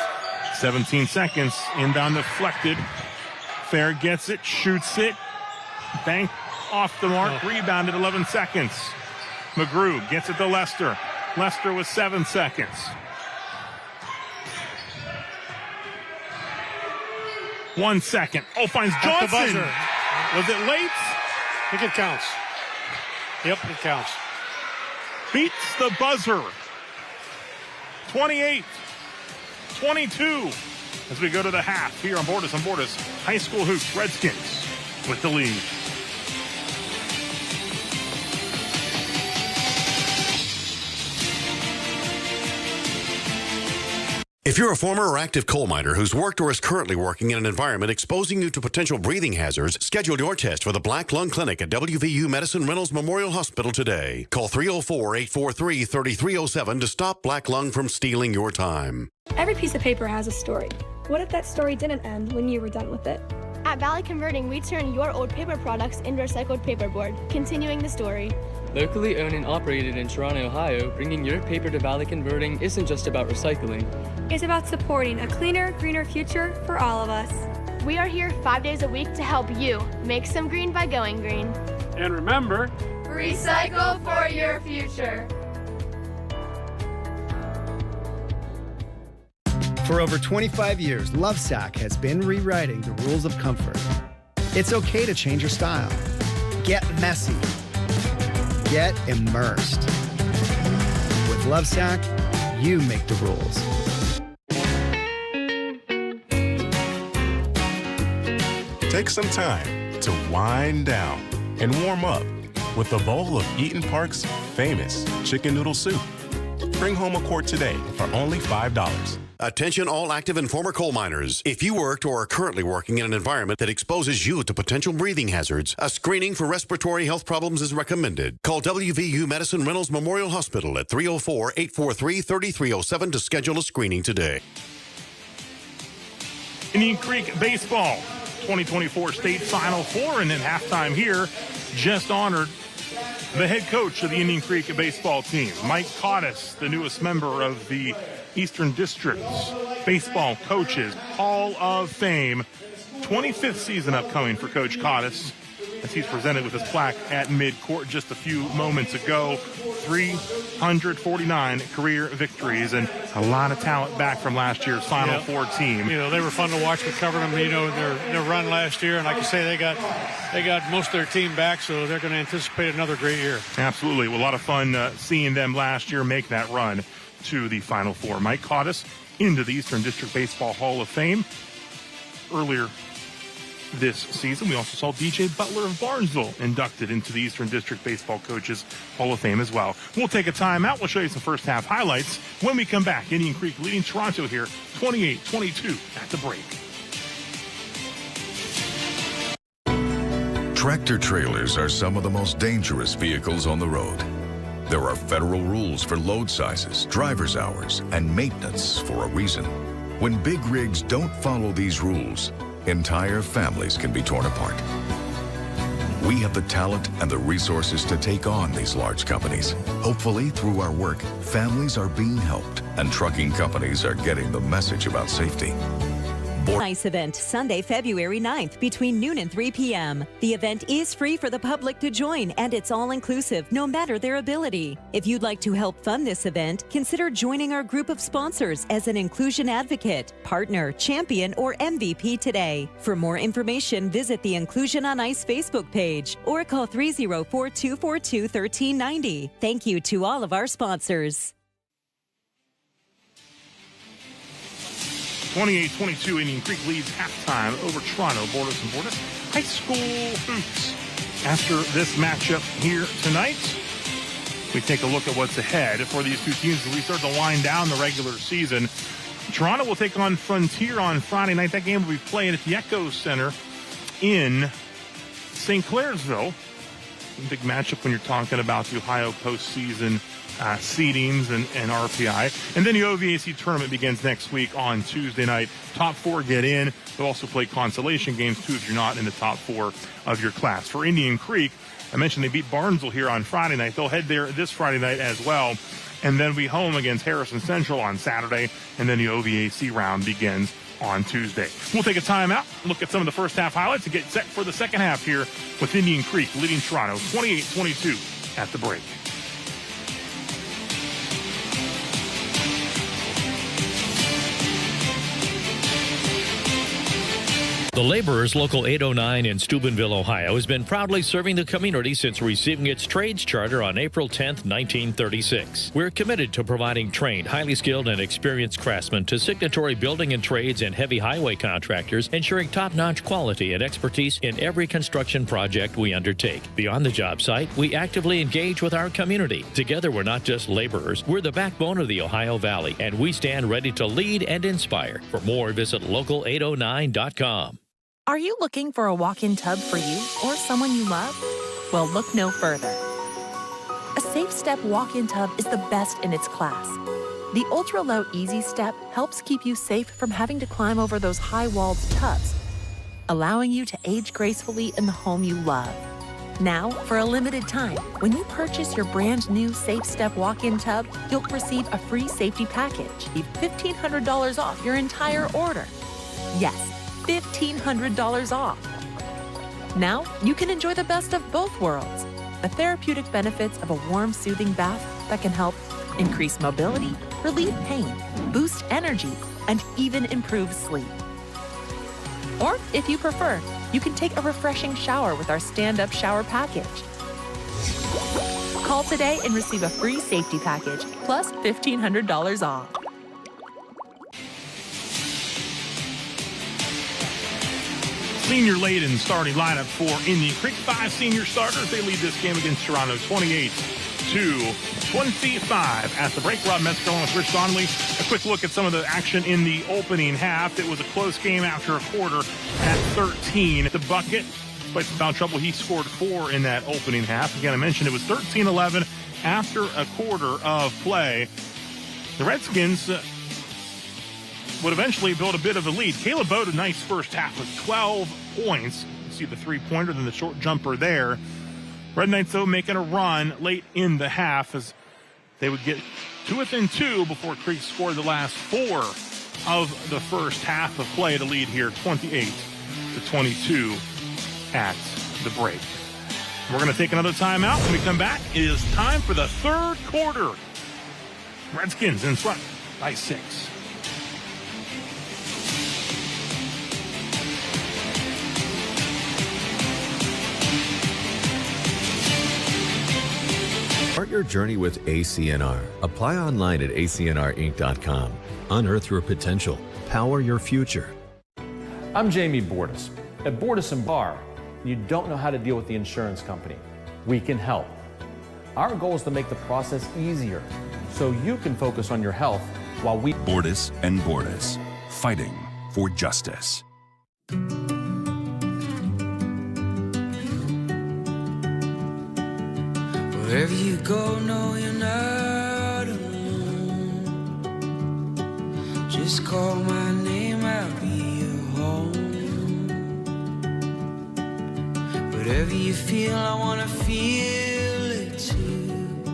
17 seconds. Inbound deflected. Fair gets it, shoots it. Bank off the mark. Rebounded 11 seconds. McGrew gets it to Lester. Lester with 7 seconds. One second. Oh, finds Johnson. Was it late? I think it counts. Yep, it counts. Beats the buzzer. 28-22 as we go to the half here on Bordas High School Hoops. Redskins with the lead. If you're a former or active coal miner who's worked or is currently working in an environment exposing you to potential breathing hazards, schedule your test for the Black Lung Clinic at WVU Medicine Reynolds Memorial Hospital today. Call 304-843-3307 to stop black lung from stealing your time. Every piece of paper has a story. What if that story didn't end when you were done with it? At Valley Converting, we turn your old paper products into recycled paperboard, continuing the story. Locally owned and operated in Toronto, Ohio, bringing your paper to Valley Converting isn't just about recycling. It's about supporting a cleaner, greener future for all of us. We are here 5 days a week to help you make some green by going green. And remember, recycle for your future. For over 25 years, Lovesac has been rewriting the rules of comfort. It's okay to change your style. Get messy. Get immersed. With Lovesac, you make the rules. Take some time to wind down and warm up with a bowl of Eaton Park's famous chicken noodle soup. Bring home a quart today for only $5. Attention all active and former coal miners. If you worked or are currently working in an environment that exposes you to potential breathing hazards, a screening for respiratory health problems is recommended. Call WVU Medicine Reynolds Memorial Hospital at 304-843-3307 to schedule a screening today. Indian Creek baseball 2024 state final four, and then halftime here just honored the head coach of the Indian Creek baseball team, Mike Cottis, the newest member of the Eastern District's Baseball Coaches Hall of Fame. 25th season upcoming for Coach Cottis. as he's presented with his plaque at midcourt just a few moments ago. 349 career victories and a lot of talent back from last year's Final Four team. You know, they were fun to watch. We covered them, their run last year, and like I say, they got most of their team back, so they're going to anticipate another great year. Absolutely. Well, a lot of fun seeing them last year make that run to the Final Four. Mike caught us into the Eastern District Baseball Hall of Fame earlier this season. We also saw DJ Butler of Barnesville inducted into the Eastern District Baseball Coaches Hall of Fame as well. We'll take a timeout. We'll show you some first half highlights when we come back. Indian Creek leading Toronto here 28-22 at the break. Tractor trailers are some of the most dangerous vehicles on the road. There are federal rules for load sizes, driver's hours, and maintenance for a reason. When big rigs don't follow these rules, entire families can be torn apart. We have the talent and the resources to take on these large companies. Hopefully, through our work, families are being helped and trucking companies are getting the message about safety. Nice event Sunday, February 9th between noon and 3 p.m. The event is free for the public to join and it's all inclusive, no matter their ability. If you'd like to help fund this event, consider joining our group of sponsors as an inclusion advocate, partner, champion, or MVP today. For more information, visit the Inclusion on Ice Facebook page or call 304-242-1390. Thank you to all of our sponsors. 28-22, Indian Creek leads halftime over Toronto. Bordas and Bordas High School Hoops. After this matchup here tonight, we take a look at what's ahead for these two teams as we start to wind down the regular season. Toronto will take on Frontier on Friday night. That game will be played at the Echo Center in St. Clairsville. A big matchup when you're talking about the Ohio postseason seedings and RPI. And then the OVAC tournament begins next week on Tuesday night. Top four get in. They'll also play consolation games, too, if you're not in the top four of your class. For Indian Creek, I mentioned they beat Barnesville here on Friday night. They'll head there this Friday night as well. And then be home against Harrison Central on Saturday. And then the OVAC round begins on Tuesday. We'll take a timeout, look at some of the first half highlights, and get set for the second half here with Indian Creek leading Toronto 28-22 at the break. The Laborers Local 809 in Steubenville, Ohio, has been proudly serving the community since receiving its trades charter on April 10, 1936. We're committed to providing trained, highly skilled, and experienced craftsmen to signatory building and trades and heavy highway contractors, ensuring top-notch quality and expertise in every construction project we undertake. Beyond the job site, we actively engage with our community. Together, we're not just laborers, we're the backbone of the Ohio Valley, and we stand ready to lead and inspire. For more, visit local809.com. Are you looking for a walk-in tub for you or someone you love? Well, look no further. A Safe Step walk-in tub is the best in its class. The ultra-low Easy Step helps keep you safe from having to climb over those high-walled tubs, allowing you to age gracefully in the home you love. Now, for a limited time, when you purchase your brand new Safe Step walk-in tub, you'll receive a free safety package. $1,500 off your entire order. Yes, $1,500 off. Now, you can enjoy the best of both worlds. The therapeutic benefits of a warm, soothing bath that can help increase mobility, relieve pain, boost energy, and even improve sleep. Or, if you prefer, you can take a refreshing shower with our stand-up shower package. Call today and receive a free safety package, plus $1,500 off. Senior laden starting lineup for Indian Creek. 5 senior starters. They lead this game against Toronto 28-25 at the break. Rob Metzger along with Rich Donnelly. A quick look at some of the action in the opening half. It was a close game after a quarter at 13. At the bucket, despite some foul trouble, he scored 4 in that opening half. Again, I mentioned it was 13-11 after a quarter of play. The Redskins would eventually build a bit of a lead. Caleb Bode, a nice first half with 12 points. You see the three-pointer, then the short jumper there. Red Knights, though, making a run late in the half as they would get to within 2 before Creek scored the last 4 of the first half of play to lead here 28-22 at the break. We're going to take another timeout. When we come back, it is time for the third quarter. Redskins in front by 6. Start your journey with ACNR. Apply online at acnrinc.com. Unearth your potential. Power your future. I'm Jamie Bordas. At Bordas & Barr, you don't know how to deal with the insurance company. We can help. Our goal is to make the process easier so you can focus on your health while we... Bordas and Bordas, fighting for justice. Wherever you go, no, you're not alone. Just call my name, I'll be your home. Whatever you feel, I wanna feel it too.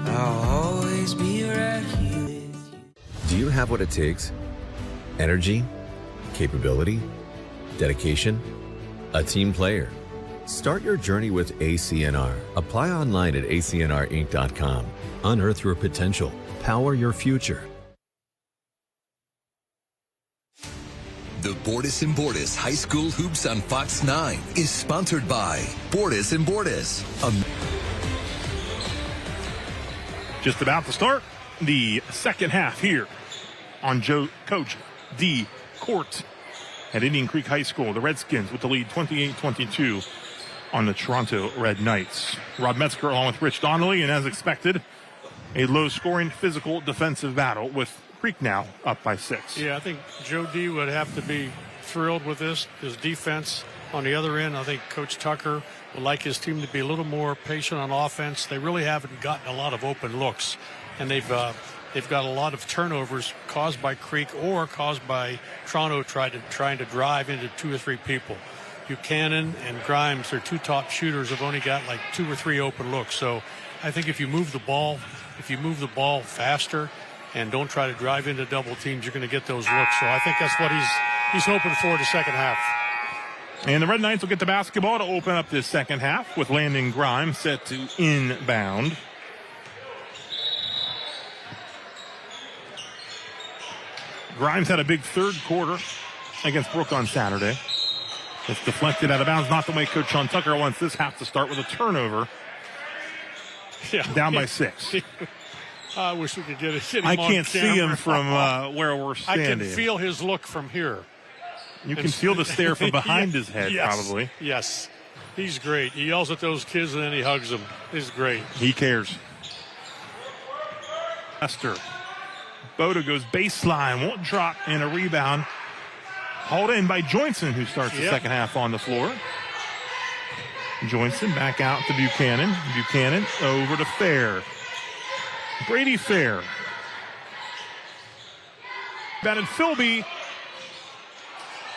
I'll always be right here with you. Do you have what it takes? Energy? Capability? Dedication? A team player? Start your journey with ACNR. Apply online at acnrinc.com. Unearth your potential. Power your future. The Bordas & Bordas High School Hoops on Fox 9 is sponsored by Bordas & Bordas. Just about to start the second half here on Coach D Court at Indian Creek High School. The Redskins with the lead 28-22 on the Toronto Red Knights. Rob Metzger along with Rich Donnelly, and as expected, a low-scoring physical defensive battle with Creek now up by 6. Yeah, I think Joe D would have to be thrilled with this. His defense on the other end, I think Coach Tucker would like his team to be a little more patient on offense. They really haven't gotten a lot of open looks, and they've got a lot of turnovers caused by Creek or caused by Toronto trying to drive into 2 or 3 people. Buchanan and Grimes, their 2 top shooters, have only got like 2 or 3 open looks. So I think if you move the ball faster and don't try to drive into double teams, you're going to get those looks. So I think that's what he's hoping for the second half. And the Red Knights will get the basketball to open up this second half with Landon Grimes set to inbound. Grimes had a big third quarter against Brook on Saturday. It's deflected out of bounds, not the way Coach Sean Tucker wants this half to start with a turnover. Yeah. Down by 6. I wish we could get it. I can't see him from where we're standing. I can feel his look from here. You can feel the stare from behind his head, yes, probably. Yes. He's great. He yells at those kids and then he hugs them. He's great. He cares. Lester. Boda goes baseline, won't drop, and a rebound. Hauled in by Joinson, who starts the second half on the floor. Joinson back out to Buchanan. Buchanan over to Fair. Brady Fair. Batted Philby.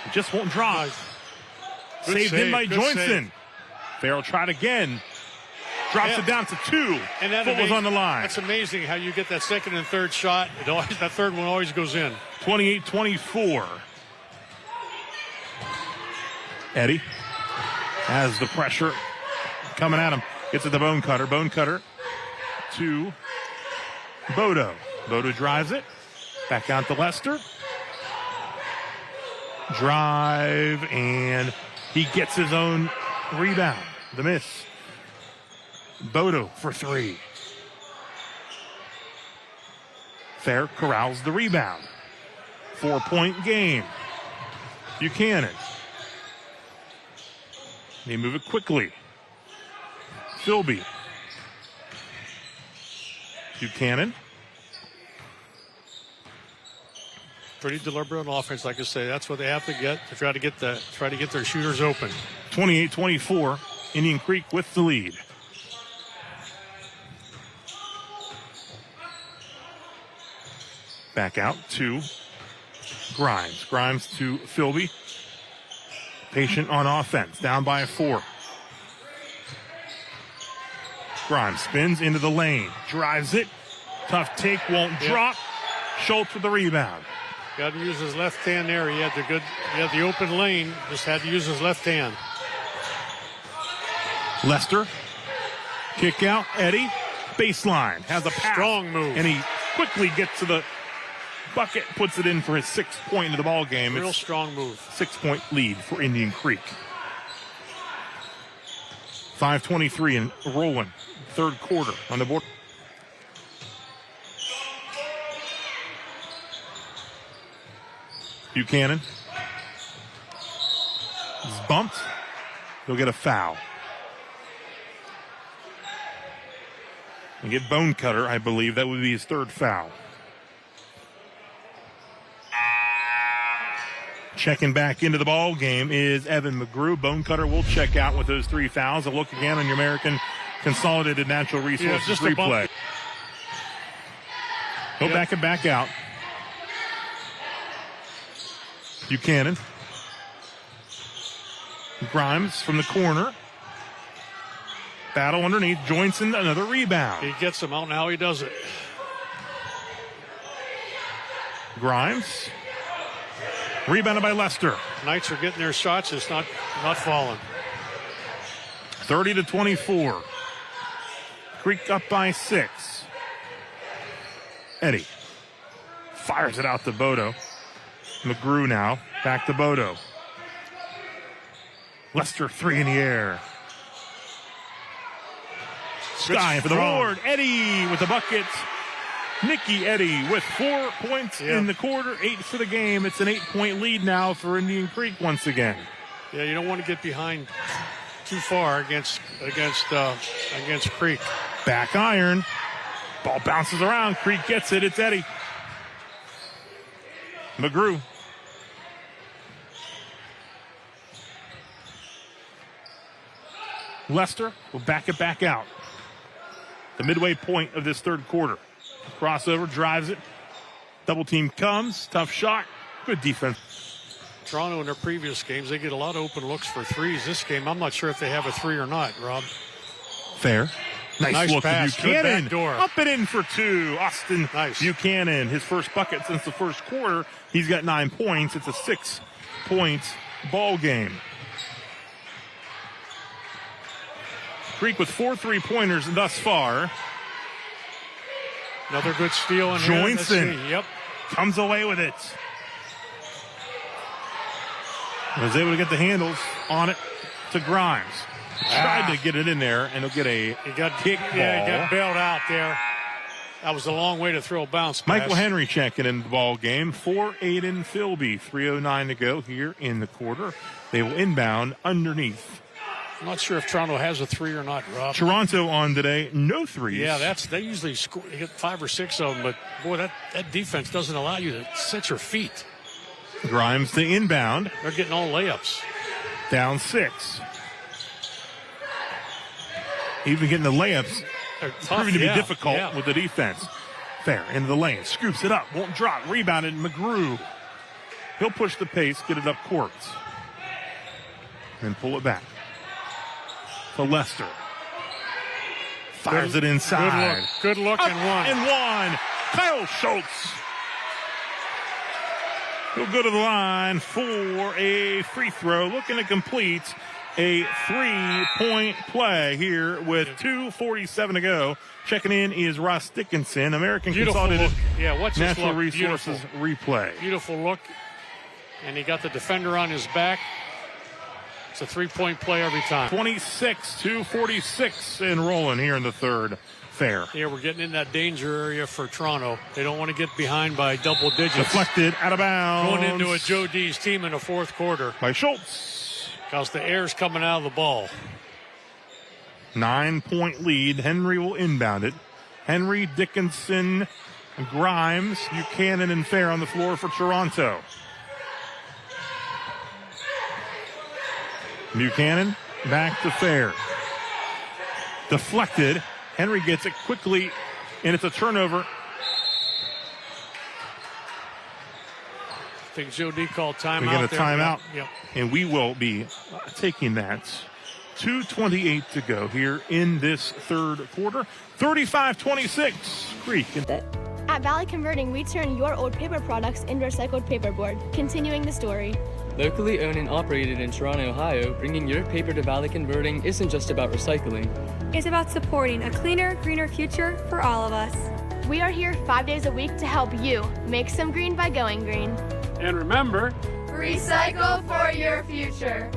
It just won't drop. Saved in by Joinson. Fair will try it again. Drops it down to 2. And that Foot was on the line. That's amazing how you get that second and third shot. That third one always goes in. 28-24. Eddie has the pressure coming at him. Gets it to Bone Cutter. Bone Cutter to Bodo. Bodo drives it. Back out to Lester. Drive, and he gets his own rebound. The miss. Bodo for 3. Fair corrals the rebound. 4-point game. Buchanan. They move it quickly. Philby. Buchanan. Pretty deliberate on offense, like I say. That's what they have to get to try to get their shooters open. 28-24. Indian Creek with the lead. Back out to Grimes. Grimes to Philby. Patient on offense. Down by 4. Grimes spins into the lane. Drives it. Tough take. Won't drop. Schultz with the rebound. Got to use his left hand there. He had the open lane. Just had to use his left hand. Lester, kick out, Eddie, baseline, has a pass. Strong move. And he quickly gets to the bucket, puts it in for his 6th point of the ball game. Real It's strong move. 6-point lead for Indian Creek. 5:23 and rolling. 3rd quarter on the board. Buchanan. He's bumped. He'll get a foul. And get bone cutter, I believe. That would be his 3rd foul. Checking back into the ball game is Evan McGrew. Bone cutter will check out with those 3 fouls. A look again on your American Consolidated Natural Resources just replay. Go back and back out. Buchanan. Grimes from the corner. Battle underneath. Joinson, another rebound. He gets him. I don't know how he does it. Grimes. Rebounded by Lester. Knights are getting their shots. It's not falling. 30-24. Creek up by 6. Eddie fires it out to Bodo. McGrew now. Back to Bodo. Lester 3 in the air. Sky for the board. Eddie with the bucket. Nicky Eddie with 4 points in the quarter, 8 for the game. It's an 8-point lead now for Indian Creek once again. Yeah, you don't want to get behind too far against Creek. Back iron. Ball bounces around. Creek gets it. It's Eddie. McGrew. Lester will back it back out. The midway point of this 3rd quarter. Crossover, drives it. Double team comes. Tough shot. Good defense. Toronto in their previous games, they get a lot of open looks for threes. This game, I'm not sure if they have a 3 or not, Rob. Fair. Nice look pass. to Buchanan. Good back door. Up and in for 2. Austin Buchanan, his first bucket since the 1st quarter. He's got 9 points. It's a 6-point ball game. Creek with 4 3-pointers thus far. Another good steal in Joinson. Yep. Comes away with it. Was able to get the handles on it to Grimes. Tried to get it in there, and he'll get a kick ball. Yeah, he got bailed out there. That was a long way to throw a bounce pass. Michael Henry checking in the ball game for Aiden Philby. 3:09 to go here in the quarter. They will inbound underneath. I'm not sure if Toronto has a 3 or not, Rob. Toronto on today, no 3s. Yeah, they usually score, they get 5 or 6 of them, but boy, that defense doesn't allow you to set your feet. Grimes to inbound. They're getting all layups. Down 6. Even getting the layups proving to be difficult with the defense. Fair, into the lane, scoops it up, won't drop, rebounded McGrew. He'll push the pace, get it up court. And pull it back. To Lester. Fires it inside. Good look and one. And one. Kyle Schultz. He'll go to the line for a free throw. Looking to complete a 3-point play here with 2:47 to go. Checking in is Ross Dickinson, American Consolidated Natural Resources replay. Beautiful look. And he got the defender on his back. It's a 3-point play every time. 26-46 and rolling here in the 3rd. Fair. Yeah, we're getting in that danger area for Toronto. They don't want to get behind by double digits. Deflected out of bounds. Going into a Joe D's team in the 4th quarter. By Schultz. Because the air's coming out of the ball. 9-point lead. Henry will inbound it. Henry, Dickinson, Grimes, Buchanan, and Fair on the floor for Toronto. Buchanan back to Fair. Deflected. Henry gets it quickly, and it's a turnover. I think Joe D called timeout. We get a timeout, yep. And we will be taking that. 2:28 to go here in this 3rd quarter. 35-26, Creek. At Valley Converting, we turn your old paper products into recycled paperboard, continuing the story. Locally owned and operated in Toronto, Ohio, bringing your paper to value converting isn't just about recycling. It's about supporting a cleaner, greener future for all of us. We are here 5 days a week to help you make some green by going green. And remember, recycle for your future.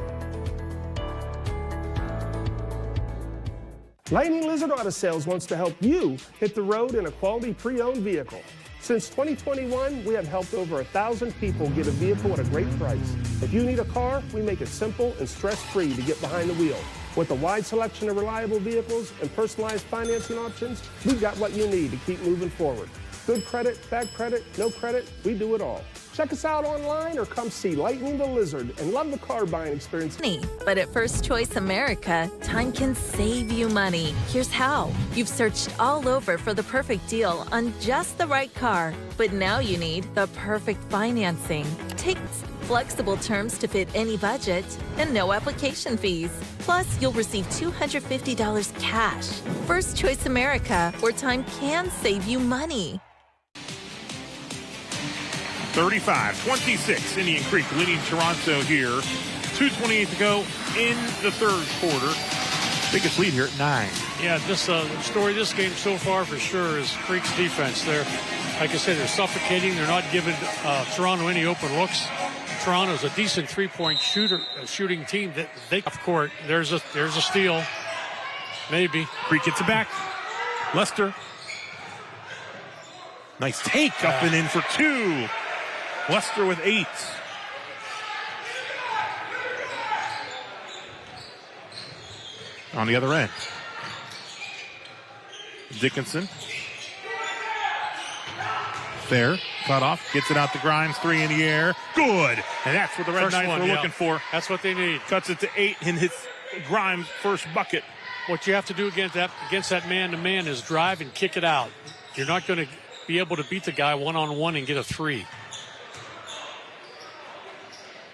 Lightning Lizard Auto Sales wants to help you hit the road in a quality pre-owned vehicle. Since 2021, we have helped over 1,000 people get a vehicle at a great price. If you need a car, we make it simple and stress-free to get behind the wheel. With a wide selection of reliable vehicles and personalized financing options, we've got what you need to keep moving forward. Good credit, bad credit, no credit, we do it all. Check us out online or come see Lightning the Lizard and love the car buying experience. But at First Choice America, time can save you money. Here's how. You've searched all over for the perfect deal on just the right car, but now you need the perfect financing. Takes flexible terms to fit any budget and no application fees. Plus, you'll receive $250 cash. First Choice America, where time can save you money. 35-26, Indian Creek leading Toronto here. 2:28 to go in the third quarter. Biggest lead here at 9. Yeah, this story of this game so far for sure is Creek's defense. They're, like I said, they're suffocating. They're not giving Toronto any open looks. Toronto's a decent three-point shooting team. That they off court. There's a steal, maybe. Creek gets it back. Lester. Nice take up and in for 2. Lester with 8. On the other end, Dickinson. Fair. Cut off. Gets it out to Grimes. 3 in the air. Good. And that's what the Red Knights were looking for. That's what they need. Cuts it to 8 in his Grimes' first bucket. What you have to do against that man-to-man is drive and kick it out. You're not going to be able to beat the guy one-on-one and get a 3.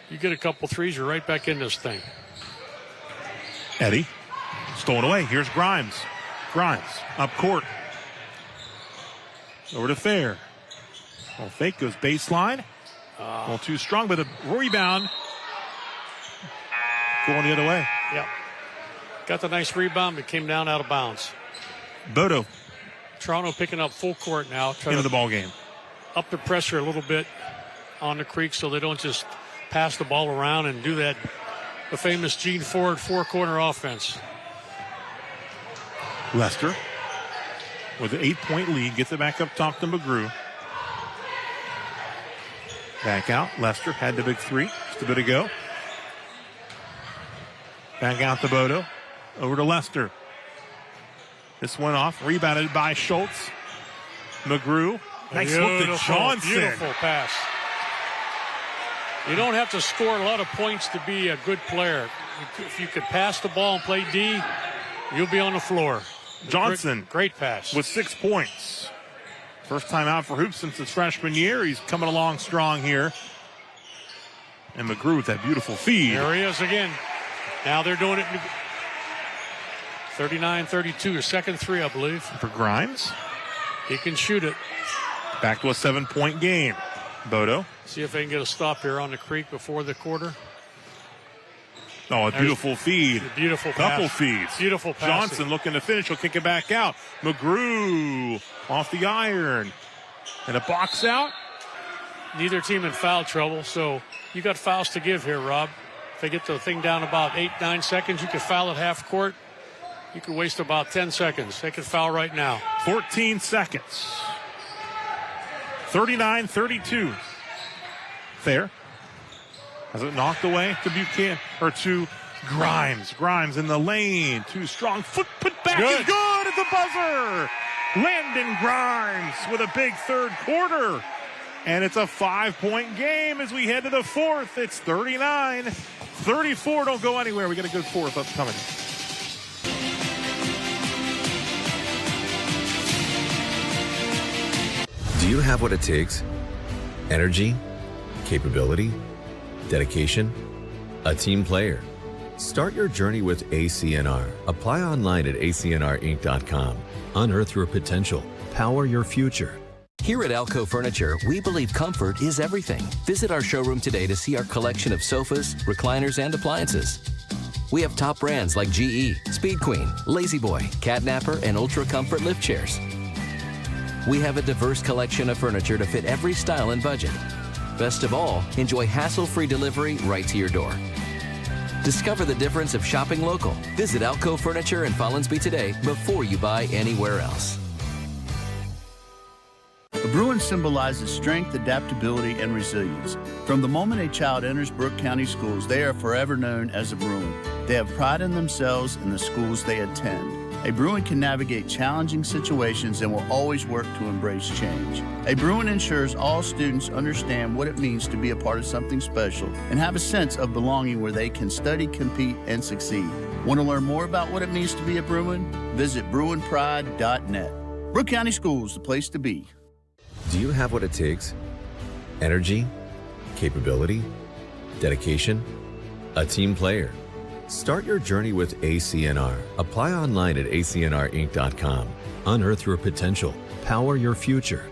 You get a couple threes, you're right back in this thing. Eddie. Stolen away. Here's Grimes. Grimes up court. Over to Fair. Well, fake goes baseline. A little too strong, but a rebound. Going the other way. Yep. Got the nice rebound, but came down out of bounds. Bodo. Toronto picking up full court now. Into the ball game. Up the pressure a little bit on the Creek so they don't just pass the ball around and do that, the famous Gene Ford four-corner offense. Lester with an 8-point lead. Gets it back up top to McGrew. Back out. Lester had the big 3 just a bit ago. Back out to Bodo. Over to Lester. This one off. Rebounded by Schultz. McGrew. Nice look to Johnson. Beautiful pass. You don't have to score a lot of points to be a good player. If you could pass the ball and play D, you'll be on the floor. Johnson. Great pass. With 6 points. First time out for Hoops since his freshman year. He's coming along strong here. And McGrew with that beautiful feed. There he is again. Now they're doing it 39-32, a second 3, I believe. For Grimes. He can shoot it. Back to a 7-point game. Bodo. See if they can get a stop here on the Creek before the quarter. Oh, a beautiful feed. Beautiful couple pass. feeds. Beautiful pass. Johnson looking to finish. He'll kick it back out. McGrew off the iron. And a box out. Neither team in foul trouble, so you got fouls to give here, Rob. If they get the thing down about 8-9 seconds, you could foul at half court. You could waste about 10 seconds. They could foul right now. 14 seconds. 39-32. Fair. Has it knocked away to Buchanan or to Grimes. Grimes in the lane. Too strong. Foot put back is good at the buzzer. Landon Grimes with a big third quarter. And it's a 5-point game as we head to the fourth. It's 39-34. Don't go anywhere. We got a good fourth upcoming. Do you have what it takes? Energy, capability, dedication, a team player. Start your journey with ACNR. Apply online at acnrinc.com. Unearth your potential. Power your future. Here at Alco Furniture, we believe comfort is everything. Visit our showroom today to see our collection of sofas, recliners, and appliances. We have top brands like GE, Speed Queen, Lazy Boy, Catnapper, and Ultra Comfort lift chairs. We have a diverse collection of furniture to fit every style and budget. Best of all, enjoy hassle-free delivery right to your door. Discover the difference of shopping local. Visit Alco Furniture in Follinsby today before you buy anywhere else. The Bruin symbolizes strength, adaptability, and resilience. From the moment a child enters Brooke County schools, they are forever known as a Bruin. They have pride in themselves and the schools they attend. A Bruin can navigate challenging situations and will always work to embrace change. A Bruin ensures all students understand what it means to be a part of something special and have a sense of belonging where they can study, compete, and succeed. Want to learn more about what it means to be a Bruin? Visit BruinPride.net. Brooke County Schools, the place to be. Do you have what it takes? Energy, capability, dedication, a team player. Start your journey with ACNR. Apply online at acnrinc.com. Unearth your potential. Power your future.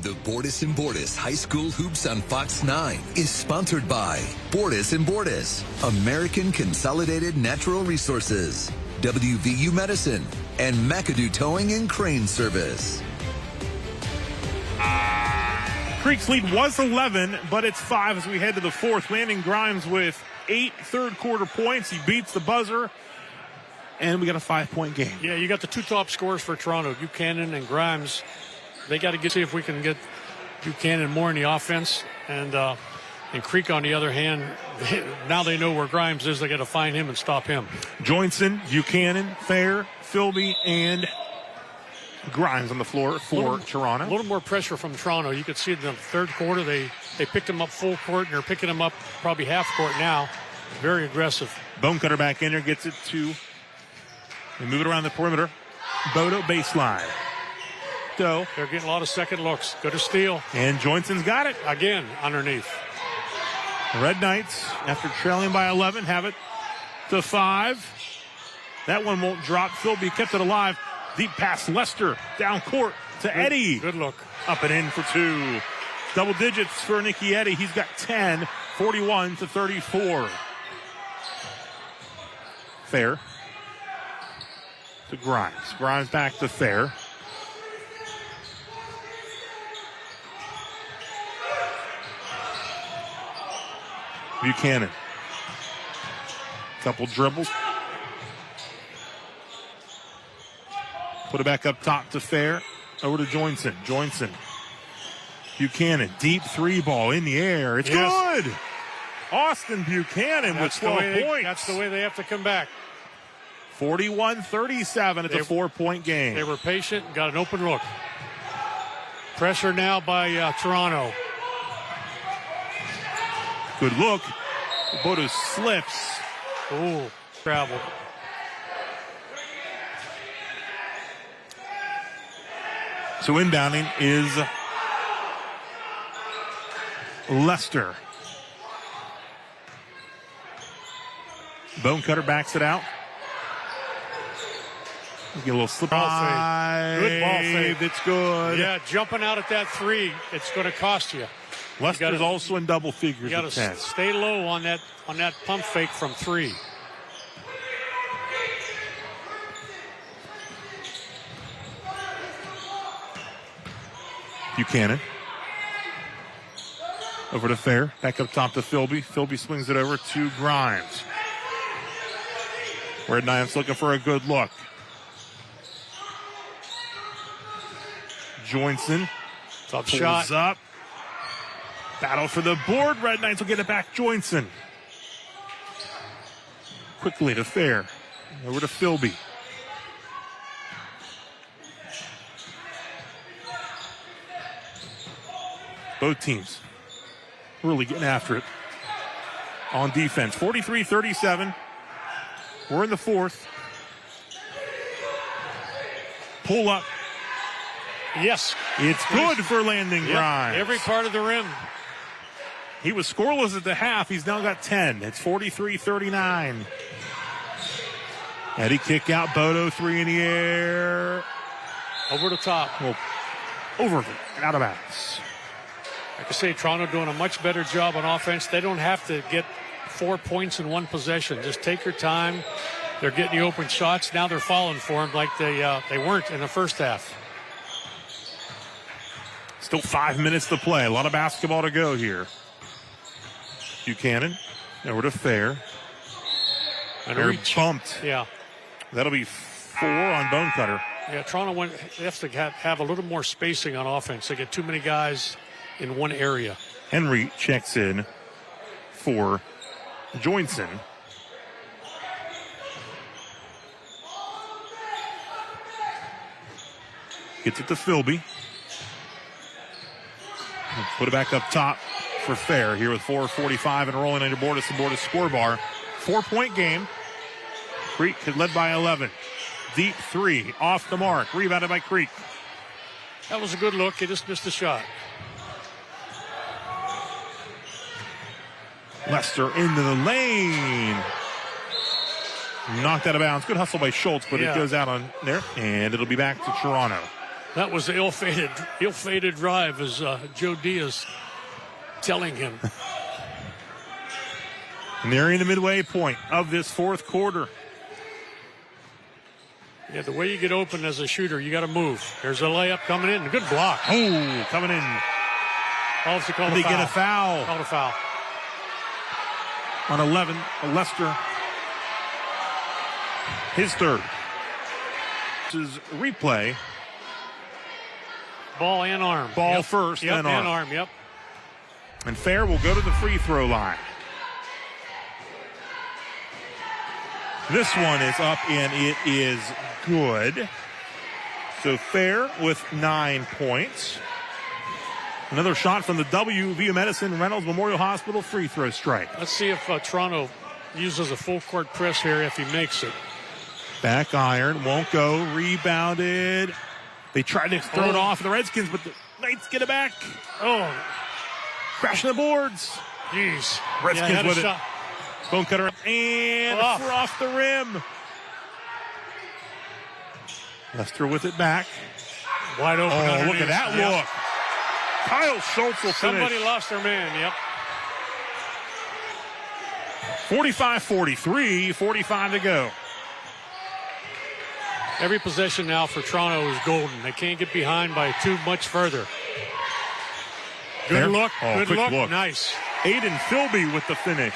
The Bordas & Bordas High School Hoops on Fox 9 is sponsored by Bordas & Bordas, American Consolidated Natural Resources, WVU Medicine, and McAdoo Towing and Crane Service. Creek's lead was 11, but it's 5 as we head to the fourth. Landon Grimes with 8 third-quarter points. He beats the buzzer, and we got a 5-point game. Yeah, you got the two top scorers for Toronto, Buchanan and Grimes. They got to see if we can get Buchanan more in the offense. And Creek, on the other hand, now they know where Grimes is. They got to find him and stop him. Joinson, Buchanan, Fair, Philby, and Grimes on the floor for Toronto. A little more pressure from Toronto. You could see in the third quarter they picked him up full court, and they're picking him up probably half court now. Very aggressive. Bonecutter back in there, gets it to, they move it around the perimeter. Bodo baseline. Go. They're getting a lot of second looks. Good to steal. And Joinson's got it. Again, underneath. Red Knights, after trailing by 11, have it to 5. That one won't drop. Philby kept it alive. Deep pass, Lester, down court to Eddie. Good look. Up and in for 2. Double digits for Nicky Eddie. He's got 10, 41-34. Fair to Grimes. Grimes back to Fair. Buchanan. Couple dribbles. Put it back up top to Fair. Over to Joinson. Joinson. Buchanan. Deep 3 ball in the air. It's good. Austin Buchanan with 12 points. That's the way they have to come back. 41-37. It's a 4-point game. They were patient, got an open look. Pressure now by Toronto. Good look. Bordas slips. Oh, travel. So inbounding is Lester. Bonecutter backs it out. Get a little slip ball fade. Good ball fade. It's good. Yeah, jumping out at that 3, it's going to cost you. Lester's also in double figures. You got to stay low on that pump fake from 3. Buchanan. Over to Fair. Back up top to Philby. Philby swings it over to Grimes. Red Knights looking for a good look. Joinson. Tough shot. Up. Battle for the board. Red Knights will get it back. Joinson. Quickly to Fair. Over to Philby. Both teams really getting after it on defense. 43-37. We're in the fourth. Pull up. Yes. It's good for Landon Grimes. Every part of the rim. He was scoreless at the half. He's now got 10. It's 43-39. Eddie kick out. Bodo, 3 in the air. Over the top. Well, over and out of bounds. Like I say, Toronto doing a much better job on offense. They don't have to get 4 points in one possession. Just take your time. They're getting the open shots. Now they're falling for them like they weren't in the first half. Still 5 minutes to play. A lot of basketball to go here. Buchanan over to Fair. And Fair bumped. Yeah. That'll be 4 on Bonecutter. Yeah, Toronto they have to have a little more spacing on offense. They get too many guys in one area. Henry checks in for Joinson. Gets it to Philby. Put it back up top for Fair here with 4:45 and rolling into Bordas and Bordas score bar. 4-point game. Creek had led by 11. Deep 3 off the mark. Rebounded by Creek. That was a good look. He just missed the shot. Lester into the lane. Knocked out of bounds. Good hustle by Schultz, but it goes out on there, and it'll be back to Toronto. That was the ill-fated drive, as Joe Diaz telling him. Nearing the midway point of this fourth quarter. Yeah, the way you get open as a shooter, you got to move. There's a layup coming in. Good block. Oh, coming in. Also called Did they get a foul? Called a foul. On 11, Lester. His third. This is replay. Ball and arm. Ball first, then arm. And arm, yep. And Fair will go to the free throw line. This one is up and it is good. So Fair with 9 points. Another shot from the WVU Medicine Reynolds Memorial Hospital free throw strike. Let's see if Toronto uses a full court press here if he makes it. Back iron, won't go, rebounded. They tried to throw it off the Redskins, but the Knights get it back. Oh, crashing the boards. Jeez. Redskins with it. Bonecutter and off the rim. Lester with it back. Wide open. Oh, look at that look. Kyle Schultz will finish. Somebody lost their man, yep. 45-43, 45 to go. Every possession now for Toronto is golden. They can't get behind by too much further. Good look. Good look. Nice. Aiden Philby with the finish.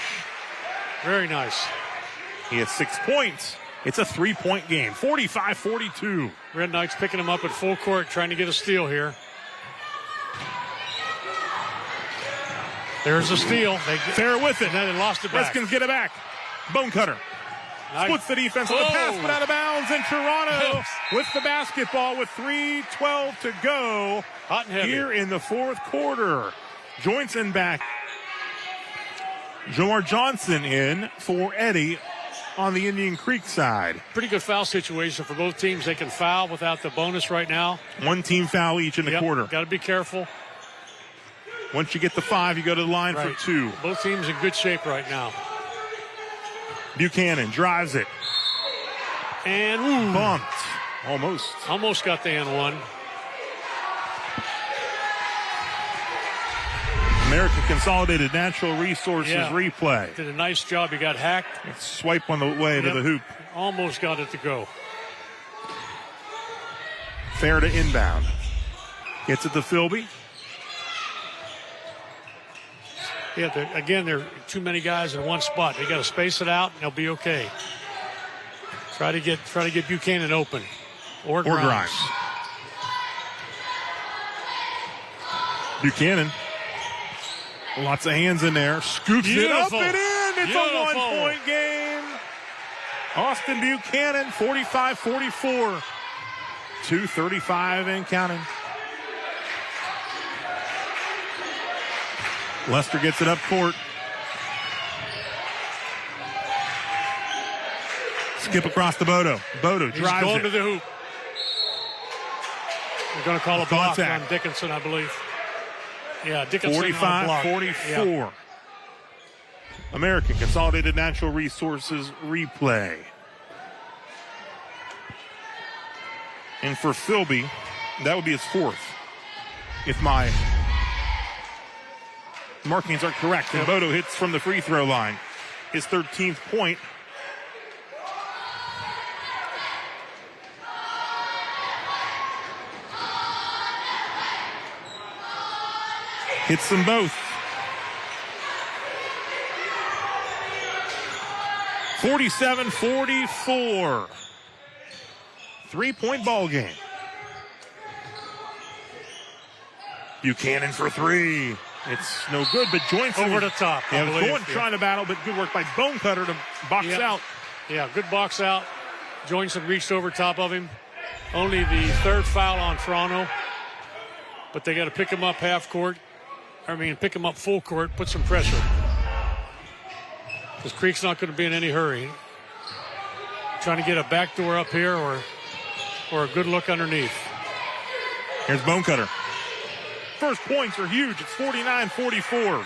Very nice. He has 6 points. It's a 3-point game. 45-42. Red Knights picking him up at full court, trying to get a steal here. There's a steal. Fair with it. And then they lost it back. Redskins get it back. Bonecutter. Splits the defense on the pass, but out of bounds. And Toronto with the basketball with 3:12 to go. Hot and heavy. Here in the fourth quarter. Joinson back. Jamar Johnson in for Eddie on the Indian Creek side. Pretty good foul situation for both teams. They can foul without the bonus right now. One team foul each in the quarter. Got to be careful. Once you get the 5, you go to the line for 2. Both teams in good shape right now. Buchanan drives it. And bumped. Almost got the and one. American Consolidated Natural Resources replay. Did a nice job. He got hacked. Swipe on the way to the hoop. Almost got it to go. Fair to inbound. Gets it to Philby. Yeah, there are too many guys in one spot. They got to space it out, and they'll be okay. Try to get Buchanan open, or Grimes. Buchanan, lots of hands in there. Scoops it up and in. It's a 1-point game. Austin Buchanan, 45-44, 2:35 and counting. Lester gets it up court. Skip across to Bodo. Bodo drives it. He's going to the hoop. They're going to call a block on Dickinson, I believe. Yeah, Dickinson 45-44. Yeah. American Consolidated Natural Resources replay. And for Philby, that would be his 4th. If my markings are correct. And Bodo hits from the free throw line. His 13th point. Hits them both. 47-44. 3-point ball game. Buchanan for 3. It's no good, but Joinson over the top. Yeah, was going trying to battle, but good work by Bonecutter to box out. Yeah, good box out. Joinson reached over top of him. Only the 3rd foul on Toronto, but they got to pick him up pick him up full court, put some pressure. Because Creek's not going to be in any hurry. Trying to get a backdoor up here or a good look underneath. Here's Bonecutter. First points are huge. It's 49-44.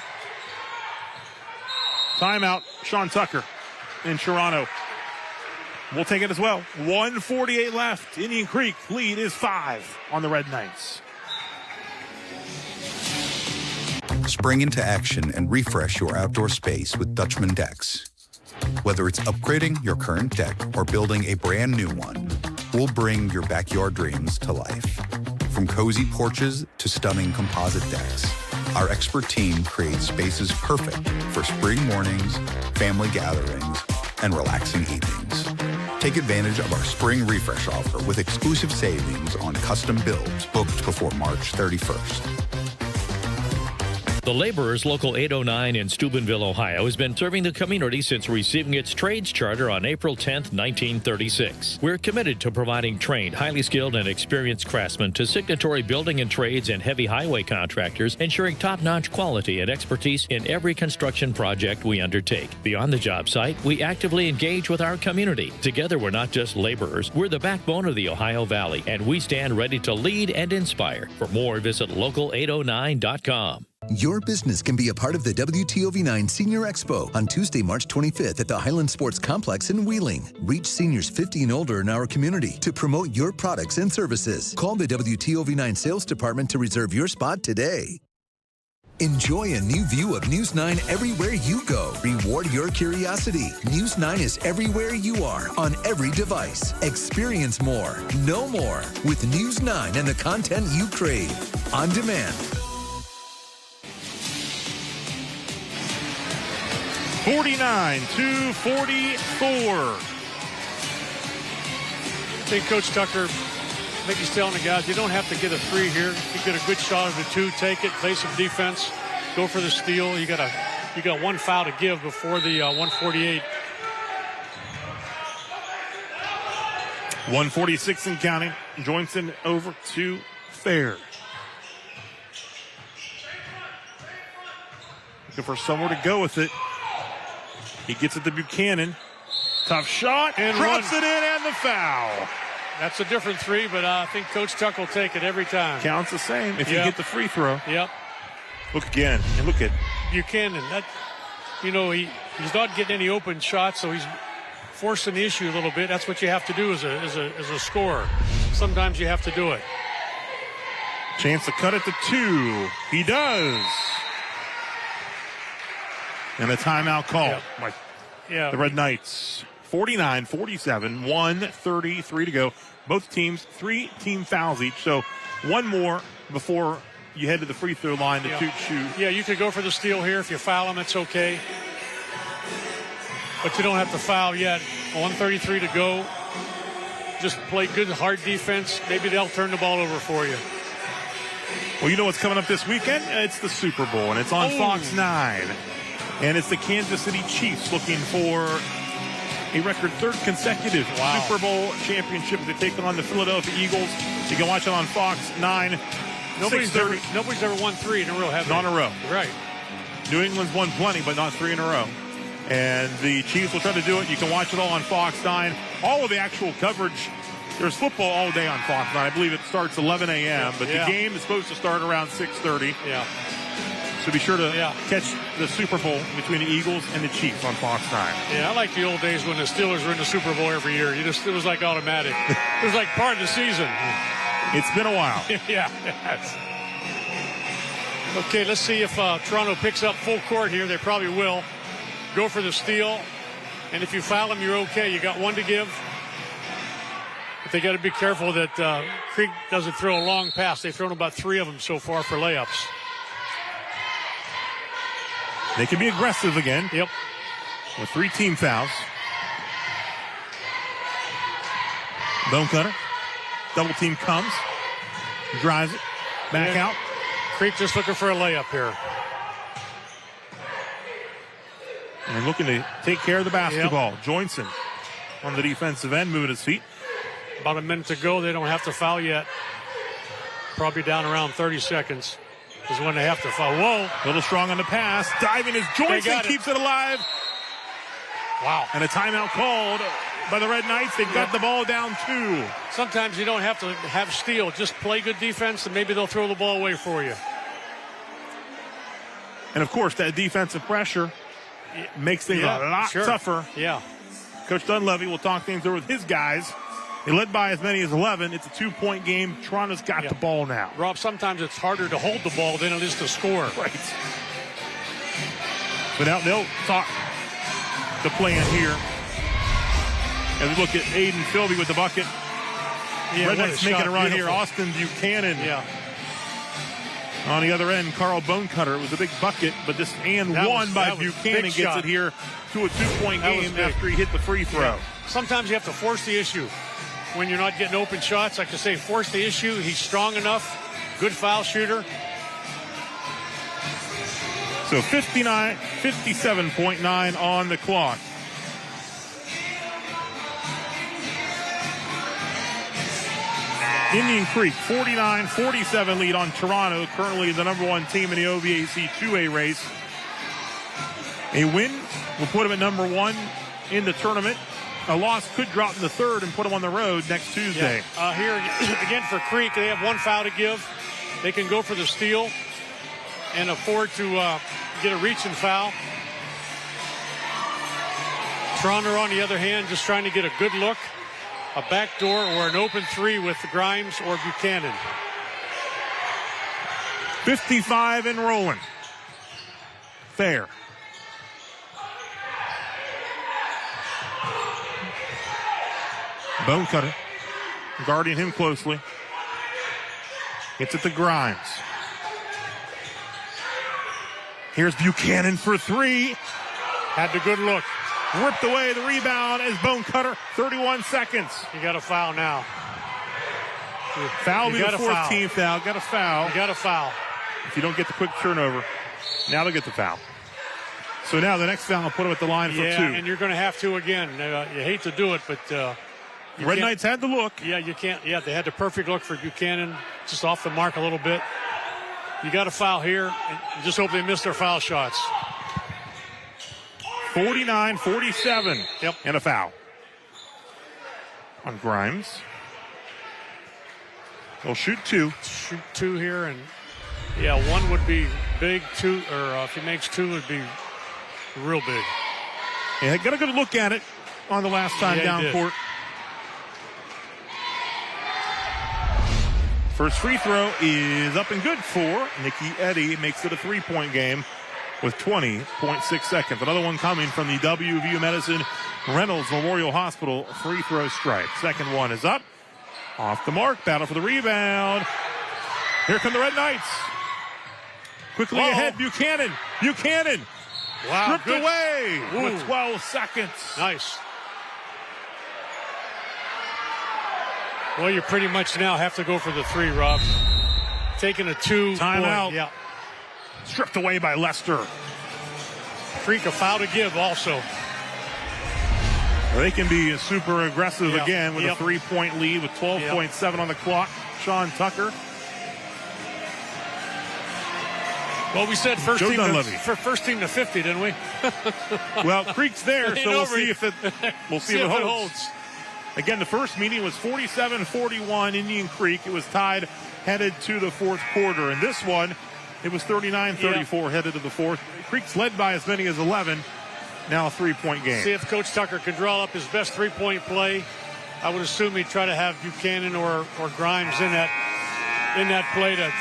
Timeout, Sean Tucker in Toronto. We'll take it as well. 1:48 left. Indian Creek lead is 5 on the Red Knights. Spring into action and refresh your outdoor space with Dutchman decks. Whether it's upgrading your current deck or building a brand new one, we'll bring your backyard dreams to life. From cozy porches to stunning composite decks, our expert team creates spaces perfect for spring mornings, family gatherings, and relaxing evenings. Take advantage of our spring refresh offer with exclusive savings on custom builds booked before March 31st. The Laborers Local 809 in Steubenville, Ohio, has been serving the community since receiving its trades charter on April 10, 1936. We're committed to providing trained, highly skilled, and experienced craftsmen to signatory building and trades and heavy highway contractors, ensuring top-notch quality and expertise in every construction project we undertake. Beyond the job site, we actively engage with our community. Together, we're not just laborers, we're the backbone of the Ohio Valley, and we stand ready to lead and inspire. For more, visit local809.com. Your business can be a part of the WTOV9 Senior Expo on Tuesday, March 25th at the Highland Sports Complex in Wheeling. Reach seniors 50 and older in our community to promote your products and services. Call the WTOV9 Sales Department to reserve your spot today. Enjoy a new view of News 9 everywhere you go. Reward your curiosity. News 9 is everywhere you are, on every device. Experience more, know more with News 9 and the content you crave. On demand. 49-44. I think Coach Tucker, I think he's telling the guys, you don't have to get a 3 here. You get a good shot at the 2, take it, play some defense, go for the steal. You got 1 foul to give before the 148. 146 and counting. Joinson over to Fair. Looking for somewhere to go with it. He gets it to Buchanan. Tough shot. And drops it in and the foul. That's a different 3, but I think Coach Tucker will take it every time. Counts the same if you get the free throw. Yep. Look again. And look at Buchanan. He's not getting any open shots, so he's forcing the issue a little bit. That's what you have to do as a scorer. Sometimes you have to do it. Chance to cut it to 2. He does. And a timeout call. The Red Knights. 49-47, 1:33 to go. Both teams, 3 team fouls each. So 1 more before you head to the free throw line to shoot. Yeah, you could go for the steal here. If you foul them, it's okay. But you don't have to foul yet. 1:33 to go. Just play good, hard defense. Maybe they'll turn the ball over for you. Well, you know what's coming up this weekend? It's the Super Bowl, and it's on Fox 9. And it's the Kansas City Chiefs looking for a record 3rd consecutive Super Bowl championship. They take on the Philadelphia Eagles. You can watch it on Fox 9. Nobody's ever won 3 in a row, have they? Not in a row. Right. New England's won plenty, but not 3 in a row. And the Chiefs will try to do it. You can watch it all on Fox 9. All of the actual coverage. There's football all day on Fox 9. I believe it starts 11 a.m., but the game is supposed to start around 6:30. Yeah. So be sure to catch the Super Bowl between the Eagles and the Chiefs on Fox 9. Yeah, I like the old days when the Steelers were in the Super Bowl every year. It was like automatic. It was like part of the season. It's been a while. Yeah. Okay, let's see if Toronto picks up full court here. They probably will. Go for the steal. And if you foul them, you're okay. You got one to give. But they got to be careful that Creek doesn't throw a long pass. They've thrown about 3 of them so far for layups. They can be aggressive again. Yep. With 3 team fouls. Bone cutter. Double team comes. Drives it. Back out. Creek just looking for a layup here. And looking to take care of the basketball. Yep. Joinson on the defensive end, moving his feet. About a minute to go. They don't have to foul yet. Probably down around 30 seconds is when they have to foul. Whoa. A little strong on the pass. Diving is Joinson, keeps it alive. Wow. And a timeout called by the Red Knights. They've got the ball down 2. Sometimes you don't have to have steal. Just play good defense, and maybe they'll throw the ball away for you. And, of course, that defensive pressure makes things a lot tougher. Yeah. Coach Dunleavy will talk things over with his guys. They led by as many as 11. It's a 2-point game. Toronto's got the ball now. Rob, sometimes it's harder to hold the ball than it is to score. Right. But now they'll talk the plan here. As we look at Aiden Philby with the bucket. Red Knights making a run here. Austin Buchanan. Yeah. On the other end, Carl Bonecutter. It was a big bucket, but this one by Buchanan gets it here to a 2-point game after he hit the free throw. Yeah. Sometimes you have to force the issue. When you're not getting open shots, like I say, force the issue. He's strong enough. Good foul shooter. So 57.9 on the clock. Indian Creek, 49-47 lead on Toronto, currently the number 1 team in the OVAC 2A race. A win will put them at number 1 in the tournament. A loss could drop in the 3rd and put them on the road next Tuesday. Yeah. Here, again, for Creek, they have 1 foul to give. They can go for the steal and afford to get a reaching foul. Toronto, on the other hand, just trying to get a good look. A backdoor or an open 3 with Grimes or Buchanan. 55 and rolling. Fair. Bonecutter guarding him closely. Gets it to Grimes. Here's Buchanan for 3. Had the good look. Ripped away the rebound as Bonecutter. 31 seconds. You got a foul now. Foul will be the 14th foul. Got a foul. You got a foul. If you don't get the quick turnover, now they'll get the foul. So now the next foul will put them at the line for 2. And you're going to have to again. You hate to do it, but Red Knights had the look. Yeah, you can't. Yeah, they had the perfect look for Buchanan, just off the mark a little bit. You got a foul here, and you just hope they miss their foul shots. 49-47. Yep. And a foul on Grimes. They'll shoot 2. Shoot 2 here, and 1 would be big. 2, or if he makes 2, it would be real big. Yeah, got a good look at it on the last time down court. First free throw is up and good for Nikki Eddy. Makes it a 3-point game with 20.6 seconds. Another one coming from the WVU Medicine Reynolds Memorial Hospital free throw strike. Second one is up. Off the mark. Battle for the rebound. Here come the Red Knights. Quickly ahead. Buchanan. Wow. Stripped away with 12 seconds. Nice. Well, you pretty much now have to go for the 3, Rob. Taking a 2. Timeout. Yeah. Stripped away by Lester. Creek a foul to give also. They can be super aggressive again with a 3-point lead with 12.7 on the clock. Sean Tucker. Well, we said first team to 50, didn't we? Well, Creek's there, so we'll see if it holds. holds. Again, the first meeting was 47-41 Indian Creek. It was tied headed to the 4th quarter. And this one, It was 39-34 headed to the fourth. Creek's led by as many as 11. Now a 3-point game. See if Coach Tucker can draw up his best 3-point play. I would assume he'd try to have Buchanan or Grimes in that play to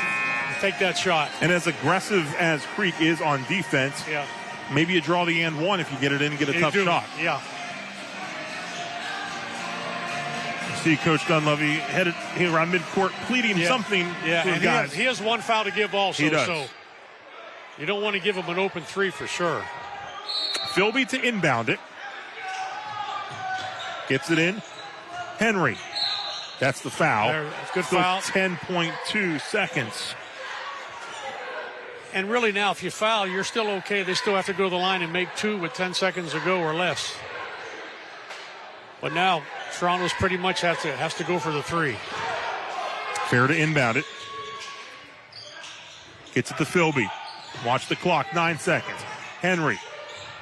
take that shot. And as aggressive as Creek is on defense, maybe you draw the and one if you get it in and get a tough shot. Yeah. See Coach Dunleavy headed here around midcourt pleading something to his guys. He has one foul to give also. He does. So you don't want to give him an open three for sure. Philby to inbound it. Gets it in. Henry. That's the foul. Good foul. 10.2 seconds. And really now, if you foul, you're still okay. They still have to go to the line and make 2 with 10 seconds to go or less. But now, Toronto's pretty much has to go for the 3. Fair to inbound it. Gets it to Philby. Watch the clock. 9 seconds. Henry.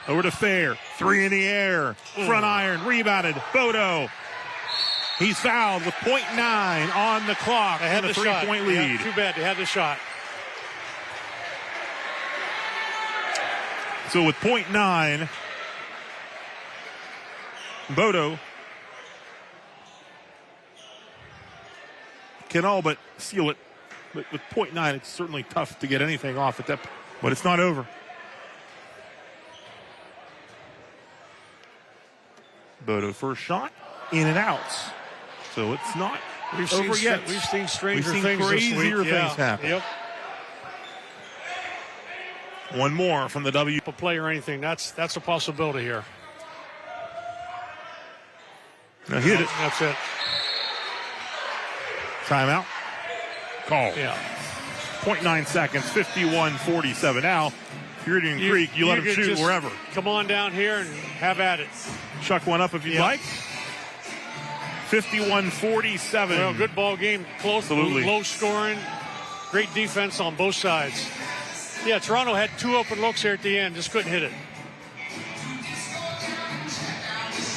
Over to Fair. 3 in the air. Front iron. Rebounded. Bodo. He's fouled with .9 on the clock. They had a the 3-point lead. Yeah, too bad. They had the shot. So with .9, Bodo can all but seal it. But with .9, it's certainly tough to get anything off at that point. But it's not over. Bodo first shot, in and out. So it's not over yet. We've seen stranger We've seen things crazier this week. things happen. Yep. One more from the W. A play or anything. That's a possibility here. Now hit it. That's it. Timeout. Call. Yeah. 0.9 seconds, 51-47. Now, if you're in Creek, you let him shoot wherever. Come on down here and have at it. Chuck one up if you'd like. 51-47. Well, good ball game. Close, Absolutely. Low scoring. Great defense on both sides. Yeah, Toronto had 2 open looks here at the end. Just couldn't hit it.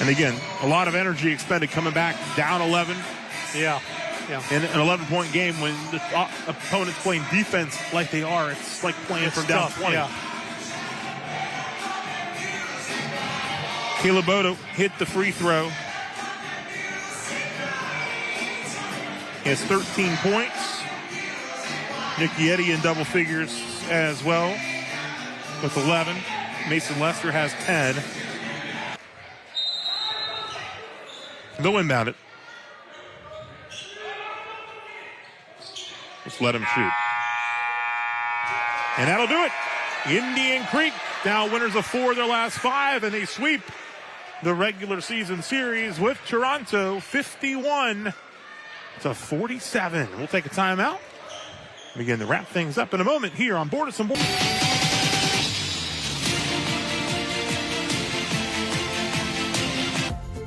And again, a lot of energy expended coming back down 11. Yeah. In an 11-point game when the opponent's playing defense like they are, it's like playing from down 20. Yeah. Caleb Bodo hit the free throw. He has 13 points. Nicky Eddy in double figures as well with 11. Mason Lester has 10. They'll inbound it. Just let him shoot. And that'll do it. Indian Creek now winners of 4 of their last 5, and they sweep the regular season series with Toronto 51-47. We'll take a timeout. Begin to wrap things up in a moment here on Bordas and Bordas.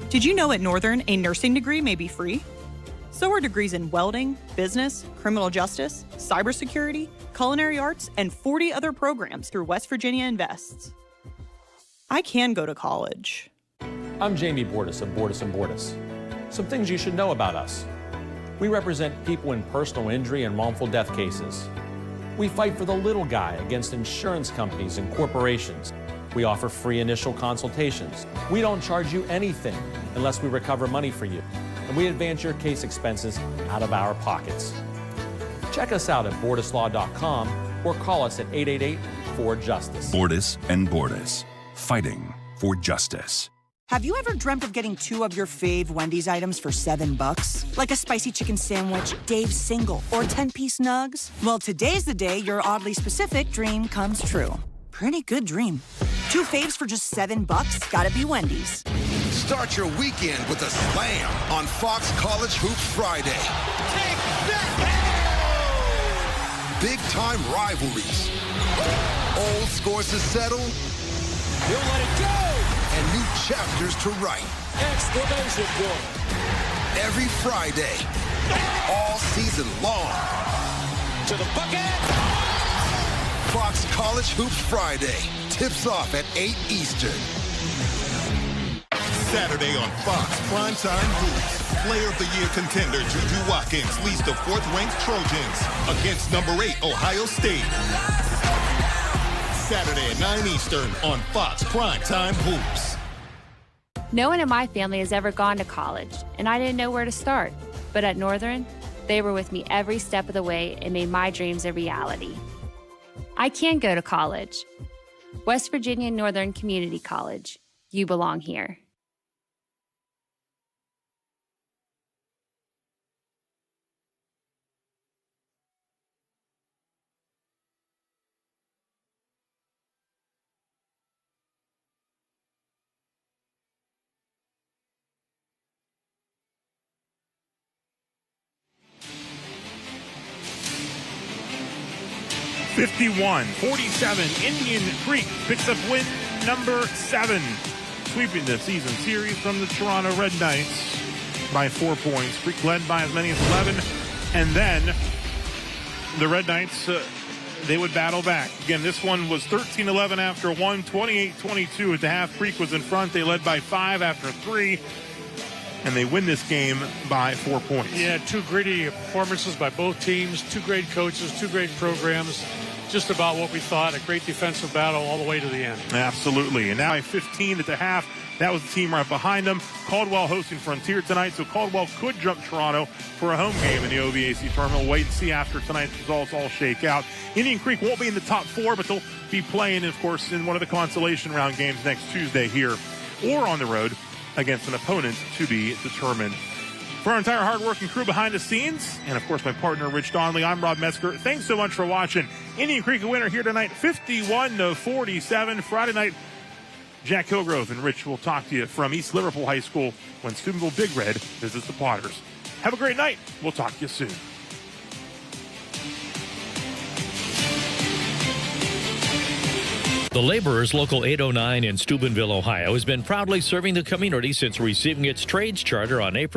Did you know at Northern a nursing degree may be free? So are degrees in welding, business, criminal justice, cybersecurity, culinary arts, and 40 other programs through West Virginia Invests. I can go to college. I'm Jamie Bordas of Bordas & Bordas. Some things you should know about us. We represent people in personal injury and wrongful death cases. We fight for the little guy against insurance companies and corporations. We offer free initial consultations. We don't charge you anything unless we recover money for you. And we advance your case expenses out of our pockets. Check us out at bordaslaw.com or call us at 888-4JUSTICE. Bordas and Bordas, fighting for justice. Have you ever dreamt of getting 2 of your fave Wendy's items for $7? Like a spicy chicken sandwich, Dave's single, or 10-piece nugs? Well, today's the day your oddly specific dream comes true. Pretty good dream. 2 faves for just $7? Gotta be Wendy's. Start your weekend with a slam on Fox College Hoops Friday. Take that! Big-time rivalries. Old scores to settle. He'll let it go! And new chapters to write. Exclamation point. Every Friday. All season long. To the bucket! Fox College Hoops Friday. Tips off at 8 Eastern. Saturday on Fox Primetime Hoops. Player of the Year contender Juju Watkins leads the 4th-ranked Trojans against number 8 Ohio State. Saturday at 9 Eastern on Fox Primetime Hoops. No one in my family has ever gone to college, and I didn't know where to start. But at Northern, they were with me every step of the way and made my dreams a reality. I can go to college. West Virginia Northern Community College. You belong here. (51-47). Indian Creek picks up win number 7, sweeping the season series from the Toronto Red Knights by 4 points. Creek led by as many as 11, and then the Red Knights, they would battle back. Again, this one was 13-11 after 1, 28-22 at the half. Creek was in front. They led by 5 after 3. And they win this game by 4 points. Yeah, 2 gritty performances by both teams, 2 great coaches, 2 great programs. Just about what we thought, a great defensive battle all the way to the end. Absolutely. And now by 15 at the half. That was the team right behind them. Caldwell hosting Frontier tonight, so Caldwell could jump Toronto for a home game in the OVAC tournament. We'll wait and see after tonight's results all shake out. Indian Creek won't be in the top 4, but they'll be playing, of course, in one of the consolation round games next Tuesday here or on the road against an opponent to be determined. For our entire hard-working crew behind the scenes, and of course my partner Rich Donnelly, I'm Rob Metzger. Thanks so much for watching. Indian Creek a winner here tonight, 51-47. Friday night, Jack Hillgrove and Rich will talk to you from East Liverpool High School when Steubenville Big Red visits the Potters. Have a great night. We'll talk to you soon. The Laborers Local 809 in Steubenville, Ohio has been proudly serving the community since receiving its trades charter on April